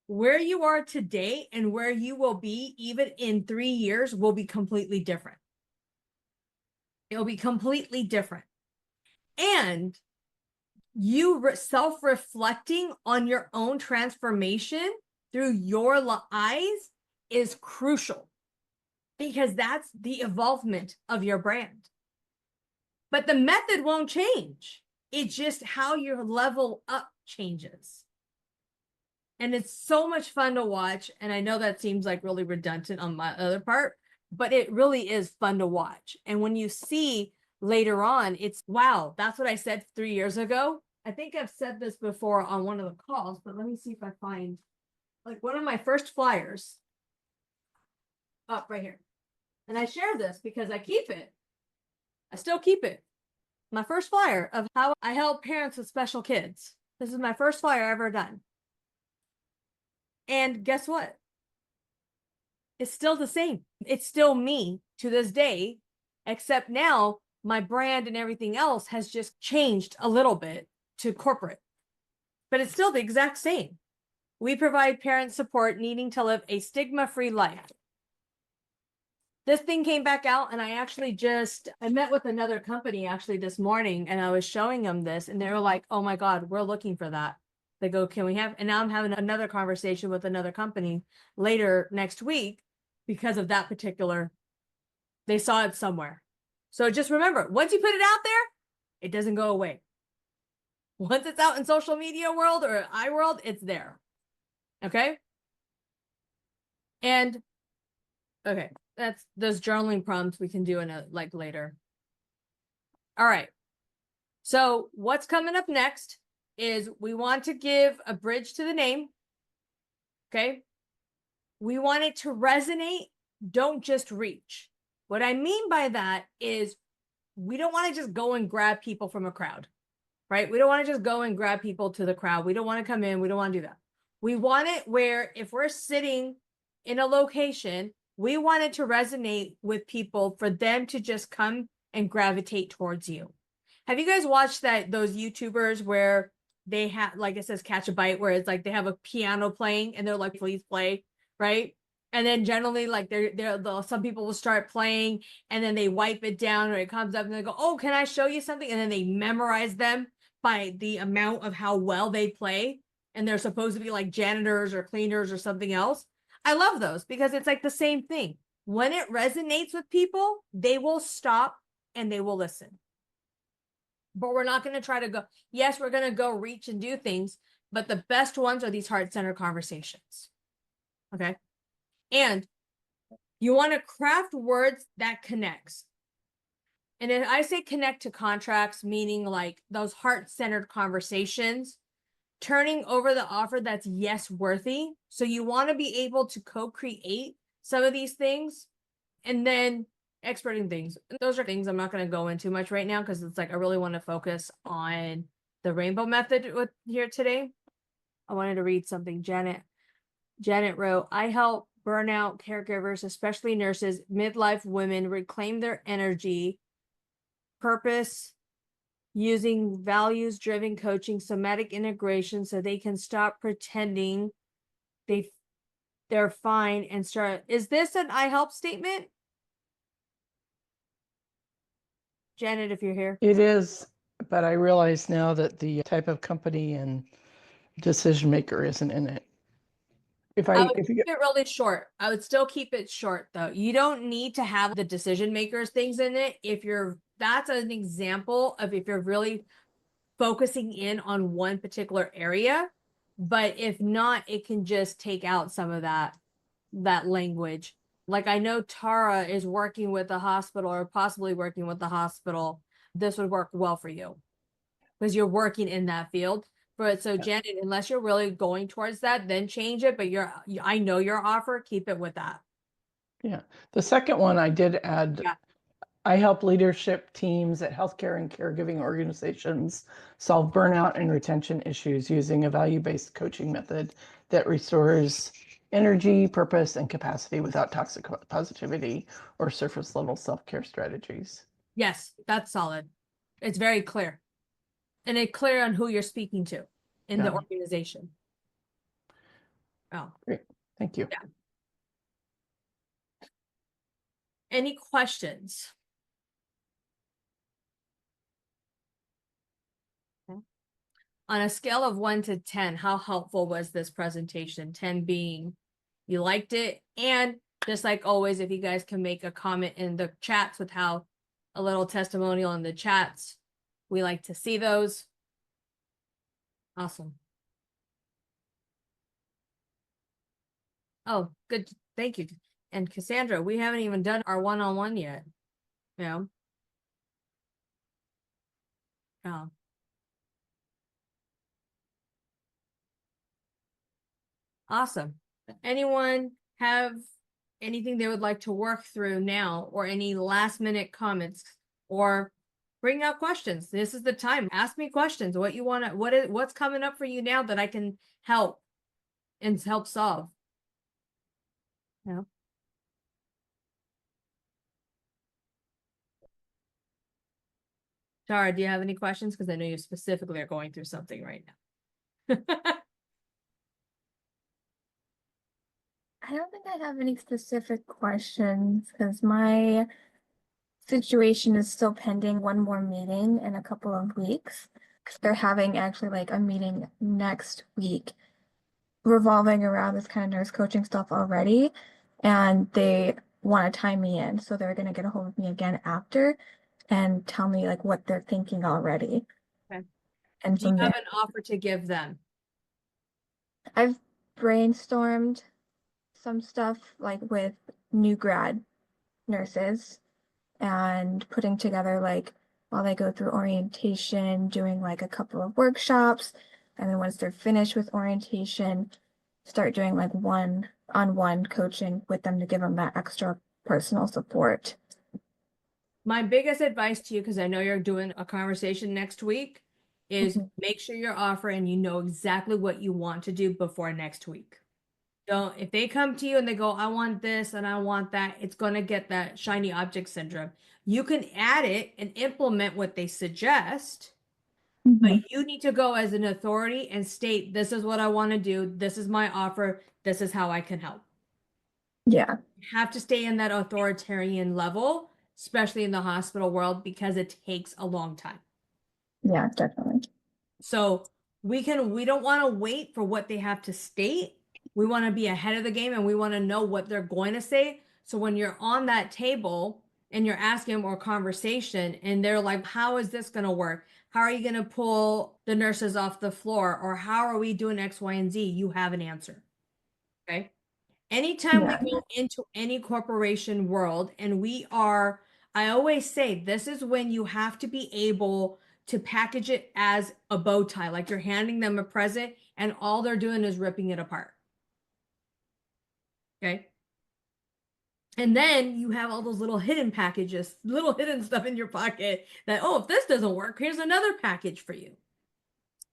where you are today and where you will be even in 3 years will be completely different. It'll be completely different. And you self-reflecting on your own transformation through your eyes is crucial, because that's the evolvement of your brand. But the method won't change. It's just how your level up changes. And it's so much fun to watch. And I know that seems like really redundant on my other part, but it really is fun to watch. And when you see later on, it's wow, that's what I said 3 years ago. I think I've said this before on one of the calls, but let me see if I find like one of my first flyers up right here. And I share this because I keep it. I still keep it. My first flyer of how I help parents with special kids. This is my first flyer ever done. And guess what? is still the same. It's still me to this day, except now my brand and everything else has just changed a little bit to corporate, but it's still the exact same. We provide parent support needing to live a stigma-free life. This thing came back out, and I met with another company actually this morning, and I was showing them this, and they were like, oh my God, we're looking for that. They go, can we have, and now I'm having another conversation with another company later next week because of that particular, they saw it somewhere. So just remember, once you put it out there, it doesn't go away. Once it's out in social media world or iWorld, it's there. Okay. And okay, that's those journaling prompts we can do in a like later. All right. So what's coming up next is we want to give a bridge to the name. Okay. We want it to resonate. Don't just reach. What I mean by that is we don't want to just go and grab people from a crowd, right? We don't want to just go and grab people to the crowd. We don't want to come in. We don't want to do that. We want it where if we're sitting in a location, we want it to resonate with people for them to just come and gravitate towards you. Have you guys watched those YouTubers where they have, like it says catch a bite, where it's like they have a piano playing and they're like, please play, right? And then generally like some people will start playing and then they wipe it down or it comes up and they go, oh, can I show you something? And then they memorize them by the amount of how well they play. And they're supposed to be like janitors or cleaners or something else. I love those because it's like the same thing. When it resonates with people, they will stop and they will listen. But we're not going to try to go, yes, we're going to go reach and do things, but the best ones are these heart-centered conversations. Okay. And you want to craft words that connects. And if I say connect to contracts, meaning like those heart-centered conversations, turning over the offer that's yes worthy. So you want to be able to co-create some of these things and then experting things. And those are things I'm not going to go into much right now because it's like I really want to focus on the rainbow method with here today. I wanted to read something Janet wrote. I help burnout caregivers, especially nurses, midlife women, reclaim their energy, purpose, using values-driven coaching, somatic integration, so they can stop pretending they're fine and start. Is this an I help statement? Janet, if you're here. It is, but I realize now that the type of company and decision maker isn't in it. I would keep it really short. I would still keep it short though. You don't need to have the decision makers things in it. That's an example of if you're really focusing in on one particular area. But if not, it can just take out some of that language. Like I know Tara is working with the hospital or possibly working with the hospital. This would work well for you because you're working in that field. But so Janet, unless you're really going towards that, then change it. But I know your offer, keep it with that. Yeah. The second one I did add, I help leadership teams at healthcare and caregiving organizations solve burnout and retention issues using a value-based coaching method that restores energy, purpose, and capacity without toxic positivity or surface level self-care strategies. Yes, that's solid. It's very clear. And it's clear on who you're speaking to in the organization. Oh, great. Thank you. Yeah. Any questions? Okay. On a scale of 1 to 10, how helpful was this presentation? 10 being you liked it. And just like always, if you guys can make a comment in the chats with how a little testimonial in the chats, we like to see those. Awesome. Oh, good. Thank you. And Cassandra, we haven't even done our one-on-one yet. Yeah. Oh. Awesome. Anyone have anything they would like to work through now or any last minute comments or bring out questions? This is the time. Ask me questions. What you want to, what's coming up for you now that I can help and help solve? Yeah. Tara, do you have any questions? Because I know you specifically are going through something right now. I don't think I have any specific questions because my situation is still pending one more meeting in a couple of weeks. Because they're having actually like a meeting next week revolving around this kind of nurse coaching stuff already. And they want to tie me in. So they're going to get a hold of me again after and tell me like what they're thinking already. Okay. And Do you from have there, an offer to give them? I've brainstormed some stuff like with new grad nurses and putting together like while they go through orientation, doing like a couple of workshops, and then once they're finished with orientation, start doing like one-on-one coaching with them to give them that extra personal support. My biggest advice to you, because I know you're doing a conversation next week, is Mhm. make sure your offer and you know exactly what you want to do before next week. Don't, if they come to you and they go, I want this and I want that, it's going to get that shiny object syndrome. You can add it and implement what they suggest, but Mhm. you need to go as an authority and state, this is what I want to do. This is my offer. This is how I can help. Yeah, You have to stay in that authoritarian level, especially in the hospital world, because it takes a long time. yeah, definitely. So we don't want to wait for what they have to state. We want to be ahead of the game and we want to know what they're going to say. So when you're on that table and you're asking more conversation and they're like, how is this going to work? How are you going to pull the nurses off the floor? Or how are we doing X, Y, and Z? You have an answer. Okay. Anytime we Yeah, go into any corporation world and I always say this is when you have to be able to package it as a bow tie, like you're handing them a present and all they're doing is ripping it apart. Okay. And then you have all those little hidden packages, little hidden stuff in your pocket that, oh, if this doesn't work, here's another package for you.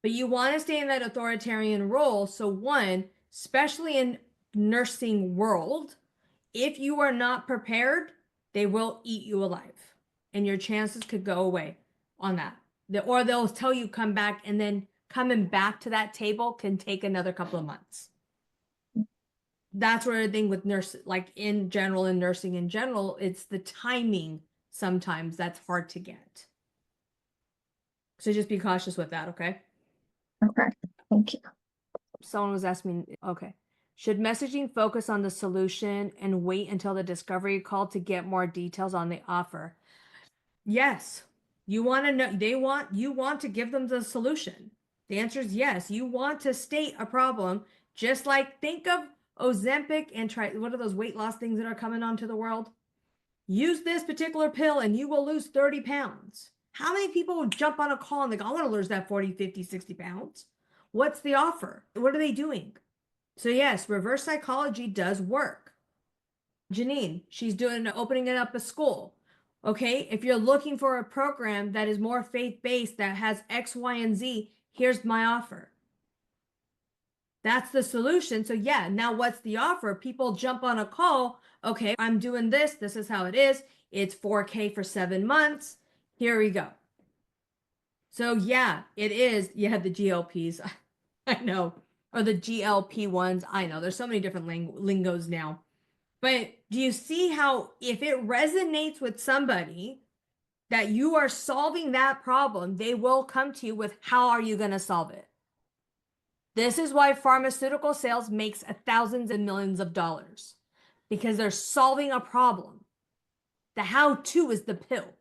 But you want to stay in that authoritarian role. So one, especially in nursing world, if you are not prepared, they will eat you alive and your chances could go away on that. Or they'll tell you come back and then coming back to that table can take another couple of months. That's where the thing with nurse, like in general, in nursing in general, it's the timing sometimes that's hard to get. So just be cautious with that, okay? okay, thank you. Someone was asking me, okay, should messaging focus on the solution and wait until the discovery call to get more details on the offer? Yes. You want to know, you want to give them the solution. The answer is yes. You want to state a problem, just like think of Ozempic and what are those weight loss things that are coming onto the world? Use this particular pill and you will lose 30 pounds. How many people would jump on a call and they go, I want to lose that 40, 50, 60 pounds? What's the offer? What are they doing? So yes, reverse psychology does work. Janine, she's opening it up a school. Okay, if you're looking for a program that is more faith-based, that has X, Y, and Z, here's my offer. That's the solution. So yeah, now what's the offer? People jump on a call. Okay, I'm doing this. This is how it is. It's 4K for 7 months. Here we go. So yeah, it is. Yeah, the GLPs. I know. Or the GLP ones. I know. There's so many different lingos now. But do you see how if it resonates with somebody that you are solving that problem, they will come to you with how are you going to solve it? This is why pharmaceutical sales makes thousands and millions of dollars because they're solving a problem. The how-to is the pill.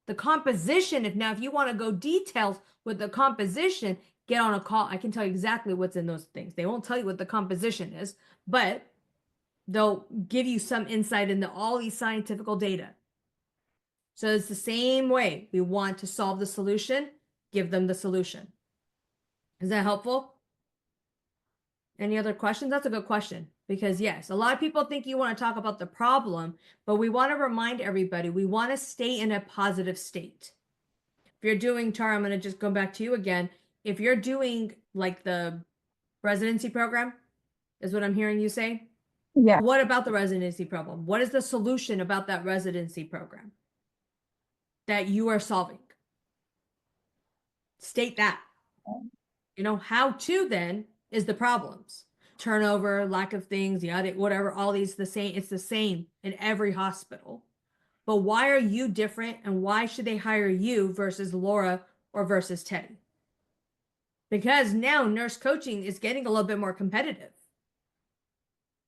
The composition, if you want to go details with the composition, get on a call. I can tell you exactly what's in those things. They won't tell you what the composition is, but they'll give you some insight into all these scientific data. So it's the same way. We want to solve the solution, give them the solution. Is that helpful? Any other questions? That's a good question because yes, a lot of people think you want to talk about the problem, but we want to remind everybody, we want to stay in a positive state. If you're doing, Tara, I'm going to just go back to you again. If you're doing like the residency program, is what I'm hearing you say? Yeah. What about the residency program? What is the solution about that residency program? that you are solving? State that. You know, how to then is the problems. Turnover, lack of things, the audit, whatever, all these the same. It's the same in every hospital. But why are you different, and why should they hire you versus Laura or versus Teddy? Because now nurse coaching is getting a little bit more competitive.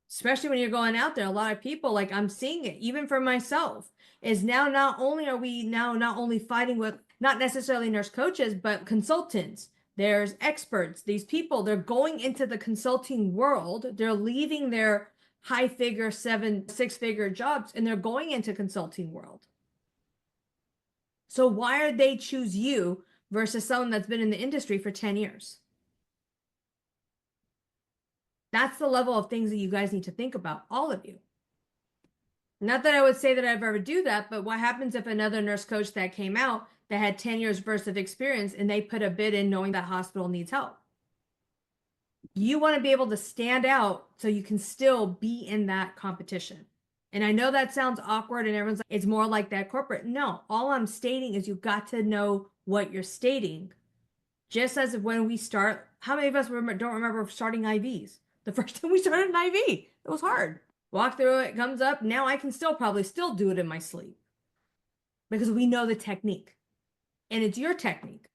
Especially when you're going out there, a lot of people, like I'm seeing it, even for myself, is now not only fighting with not necessarily nurse coaches, but consultants. There's experts. These people, they're going into the consulting world. They're leaving their high figure, 6-figure jobs, and they're going into consulting world. So why are they choose you versus someone that's been in the industry for 10 years? That's the level of things that you guys need to think about, all of you. Not that I would say that I've ever do that, but what happens if another nurse coach that came out that had 10 years worth of experience and they put a bid in knowing that hospital needs help? You want to be able to stand out so you can still be in that competition. And I know that sounds awkward and everyone's like, it's more like that corporate. No, all I'm stating is you've got to know what you're stating. Just as when we start, how many of us don't remember starting IVs? The first time we started an IV, it was hard. Walk through it, comes up. Now I can probably still do it in my sleep because we know the technique, and it's your technique.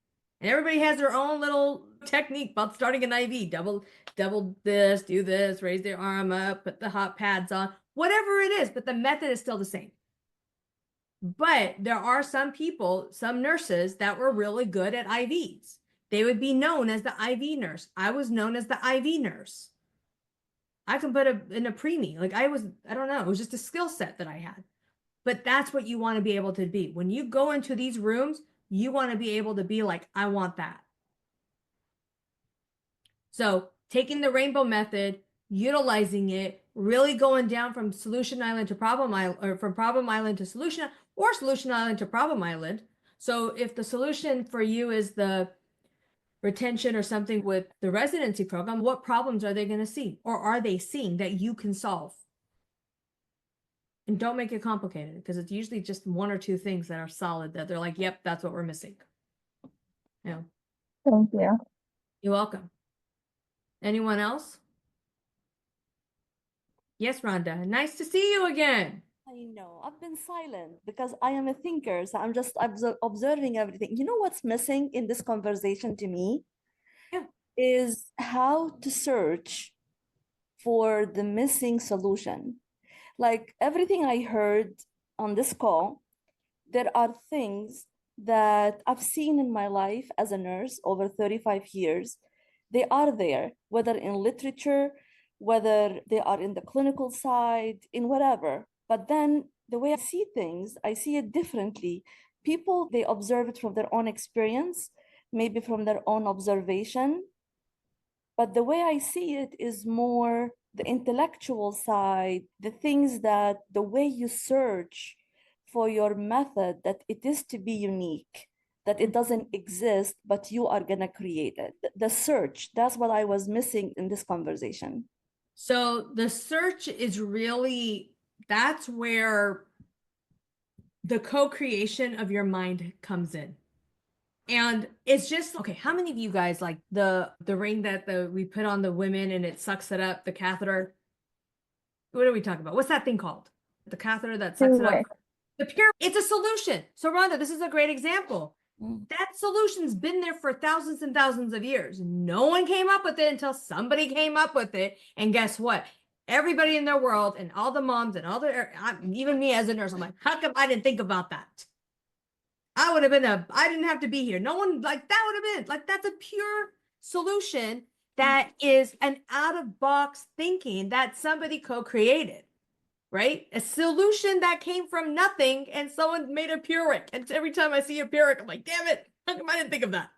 And everybody has their own little technique about starting an IV. Double this, do this, raise their arm up, put the hot pads on, whatever it is, but the method is still the same. But there are some people, some nurses that were really good at IVs. They would be known as the IV nurse. I was known as the IV nurse. I can put in a preemie. Like I don't know. It was just a skill set that I had. But that's what you want to be able to be. When you go into these rooms, you want to be able to be like, I want that. So taking the rainbow method, utilizing it, really going down from solution island to problem island, or from problem island to solution, or solution island to problem island. So if the solution for you is the retention or something with the residency program, what problems are they going to see, or are they seeing that you can solve? And don't make it complicated, because it's usually just one or two things that are solid that they're like, yep, that's what we're missing. Yeah. Thank you. You're welcome. Anyone else? Yes, Rhonda. Nice to see you again. I know. I've been silent because I am a thinker. So I'm just observing everything. You know what's missing in this conversation to me? Yeah. Is how to search for the missing solution. Like everything I heard on this call, there are things that I've seen in my life as a nurse over 35 years. They are there, whether in literature, whether they are in the clinical side, in whatever. But then the way I see things, I see it differently. People, they observe it from their own experience, maybe from their own observation. But the way I see it is more the intellectual side, the things that the way you search for your method, that it is to be unique, that it doesn't exist, but you are going to create it. The search, that's what I was missing in this conversation. So the search is really, that's where the co-creation of your mind comes in. And it's just, okay, how many of you guys like the ring that we put on the women and it sucks it up, the catheter? What are we talking about? What's that thing called? The catheter that sucks it up? The pure, it's a solution. So Rhonda, this is a great example. That solution's been there for thousands and thousands of years. No one came up with it until somebody came up with it. And guess what? Everybody in their world and all the moms and all the, even me as a nurse, I'm like, how come I didn't think about that? I would have been I didn't have to be here. No one, like that would have been like, that's a pure solution that is an out of box thinking that somebody co-created, right? A solution that came from nothing and someone made a Pyrrhic. And every time I see a Pyrrhic, I'm like, damn it, how come I didn't think of that?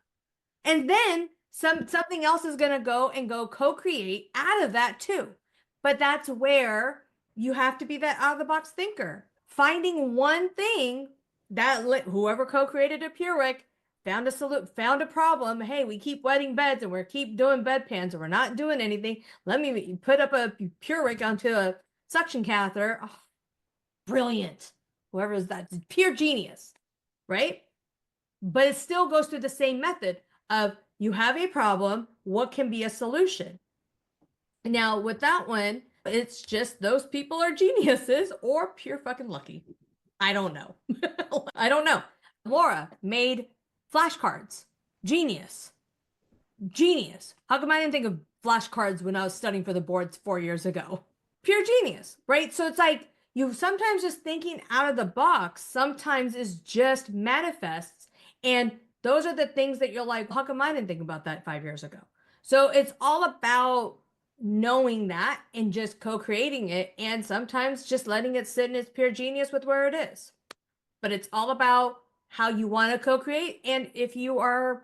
And then something else is going to go co-create out of that too. But that's where you have to be that out of the box thinker. Finding one thing that whoever co-created a Pyrrhic found a problem. Hey, we keep wetting beds and we keep doing bedpans and we're not doing anything. Let me put up a Pyrrhic onto a suction catheter. Oh, brilliant. Whoever is that, pure genius. right? But it still goes through the same method of you have a problem, what can be a solution? Now, with that one, it's just those people are geniuses or pure fucking lucky. I don't know. I don't know. Laura made flashcards. Genius. Genius. How come I didn't think of flashcards when I was studying for the boards 4 years ago? Pure genius, right? So it's like you sometimes just thinking out of the box sometimes is just manifests. And those are the things that you're like, how come I didn't think about that 5 years ago? So it's all about knowing that and just co-creating it, and sometimes just letting it sit in its pure genius with where it is. But it's all about how you want to co-create, and if you want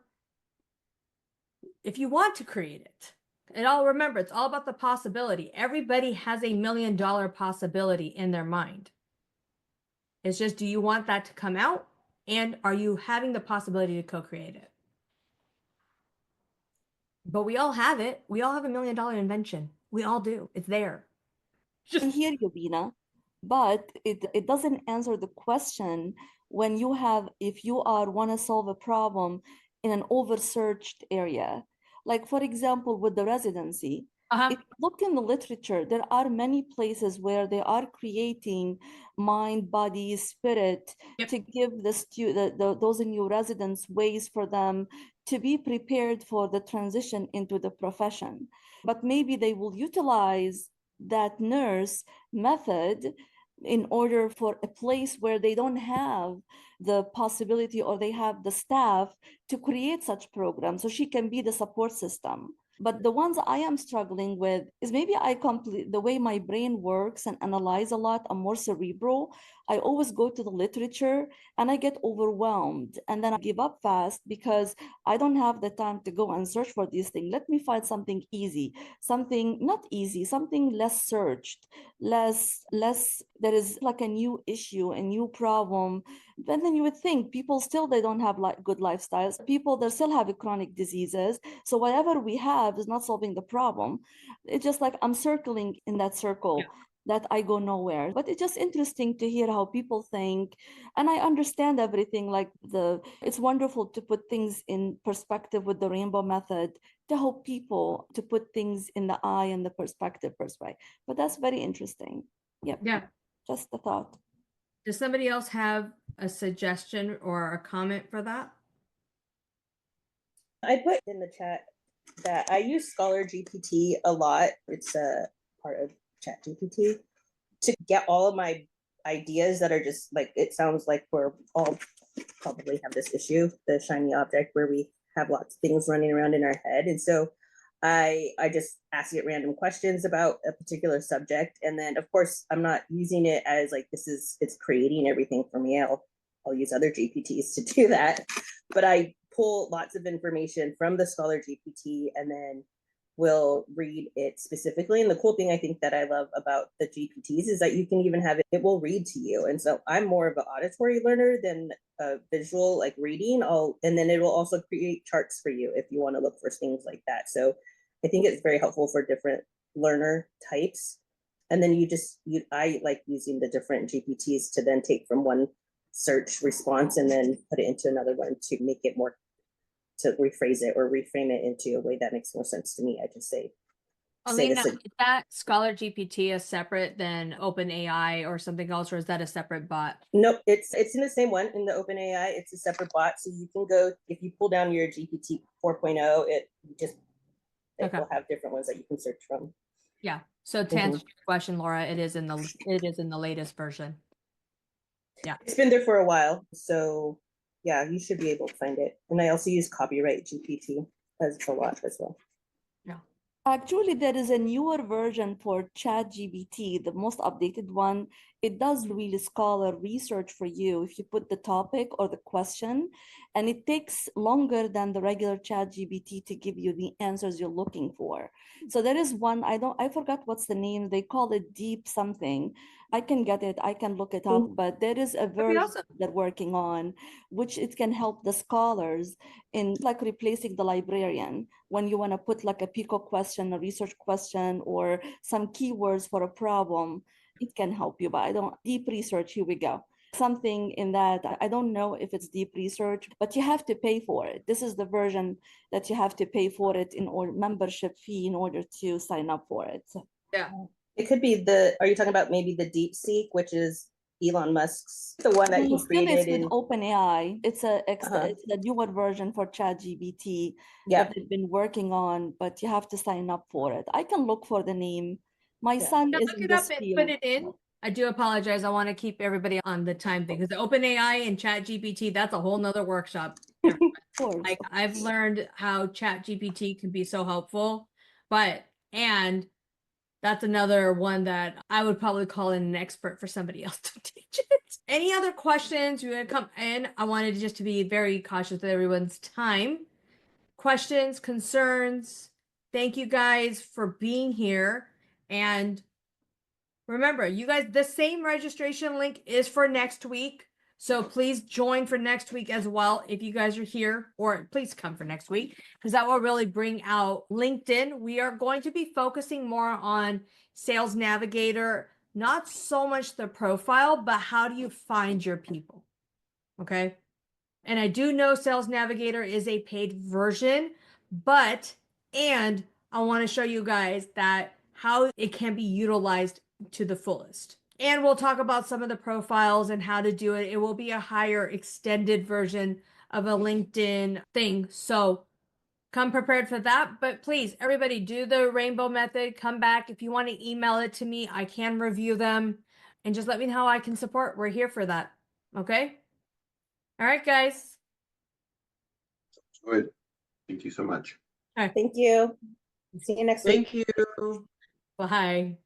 to create it. And remember, it's all about the possibility. Everybody has $1 million possibility in their mind. It's just, do you want that to come out? And are you having the possibility to co-create it? But we all have it. We all have $1 million invention. We all do. It's there. I hear you, Bina, but it doesn't answer the question when you have, if you want to solve a problem in an over-searched area. Like, for example, with the residency, if you look in the literature, there are many places where they are creating mind, body, spirit to give those new residents ways for them to be prepared for the transition into the profession. But maybe they will utilize that nurse method in order for a place where they don't have the possibility or they have the staff to create such programs, so she can be the support system. But the ones I am struggling with is maybe the way my brain works and analyze a lot, I'm more cerebral. I always go to the literature and I get overwhelmed and then I give up fast because I don't have the time to go and search for these things. Let me find something easy, something not easy, something less searched, less, there is like a new issue, a new problem. And then you would think people still, they don't have good lifestyles. People, they still have chronic diseases. So whatever we have is not solving the problem. It's just like I'm circling in that circle that I go nowhere. But it's just interesting to hear how people think. And I understand everything, like it's wonderful to put things in perspective with the rainbow method to help people to put things in the eye and the perspective. But that's very interesting. Yep. Yeah. Just a thought. Does somebody else have a suggestion or a comment for that? I put in the chat that I use Scholar GPT a lot. It's a part of Chat GPT to get all of my ideas that are just like, it sounds like we're all probably have this issue, the shiny object, where we have lots of things running around in our head. And so I just ask it random questions about a particular subject. And then of course, I'm not using it as like, it's creating everything for me. I'll use other GPTs to do that. But I pull lots of information from the Scholar GPT and then will read it specifically. And the cool thing I think that I love about the GPTs is that you can even have it will read to you. And so I'm more of an auditory learner than a visual, like reading. And then it will also create charts for you if you want to look for things like that. So I think it's very helpful for different learner types. And then I like using the different GPTs to then take from one search response and then put it into another one to make it more, to rephrase it or reframe it into a way that makes more sense to me. I just say Alina, is that Scholar GPT is separate than OpenAI or something else, or is that a separate bot? Nope, it's in the same one in the OpenAI. It's a separate bot, so you can go, if you pull down your GPT 4.0, it will have different ones that you can search from. Yeah. So to answer your question, Laura, it is in the latest version. Yeah, it's been there for a while, so yeah, you should be able to find it. And I also use Copyright GPT as a lot as well. Yeah. Actually, there is a newer version for ChatGPT, the most updated one. It does really scholar research for you if you put the topic or the question, and it takes longer than the regular ChatGPT to give you the answers you're looking for. So there is one, I forgot what's the name. They call it Deep something. I can get it, I can look it up, but there is a version they're working on, which it can help the scholars in like replacing the librarian when you want to put like a PICO question, a research question, or some keywords for a problem. It can help you, but deep research, here we go. something in that. I don't know if it's deep research, but you have to pay for it. This is the version that you have to pay for it in order membership fee in order to sign up for it. Yeah. It could be are you talking about maybe the DeepSeek, which is Elon Musk's, the one that he It's created with in, OpenAI. It's Uh-huh. it's a newer version for ChatGPT yeah, that they've been working on, but you have to sign up for it. I can look for the name. My son Now is look in it up this and field. put it in. I do apologize. I want to keep everybody on the time thing because the OpenAI and ChatGPT, that's a whole nother workshop. Of course. Like I've learned how ChatGPT can be so helpful, and that's another one that I would probably call in an expert for somebody else to teach it. Any other questions? You want to come in? I wanted just to be very cautious with everyone's time. Questions, concerns? Thank you guys for being here. And remember, you guys, the same registration link is for next week. So please join for next week as well if you guys are here, or please come for next week because that will really bring out LinkedIn. We are going to be focusing more on Sales Navigator, not so much the profile, but how do you find your people? Okay. And I do know Sales Navigator is a paid version, and I want to show you guys that how it can be utilized to the fullest. And we'll talk about some of the profiles and how to do it. It will be a higher extended version of a LinkedIn thing. So come prepared for that. But please, everybody, do the rainbow method. Come back. If you want to email it to me, I can review them. And just let me know how I can support. We're here for that. Okay? All right, guys. Good. Thank you so much. Thank you. See you next week. Thank you. Bye.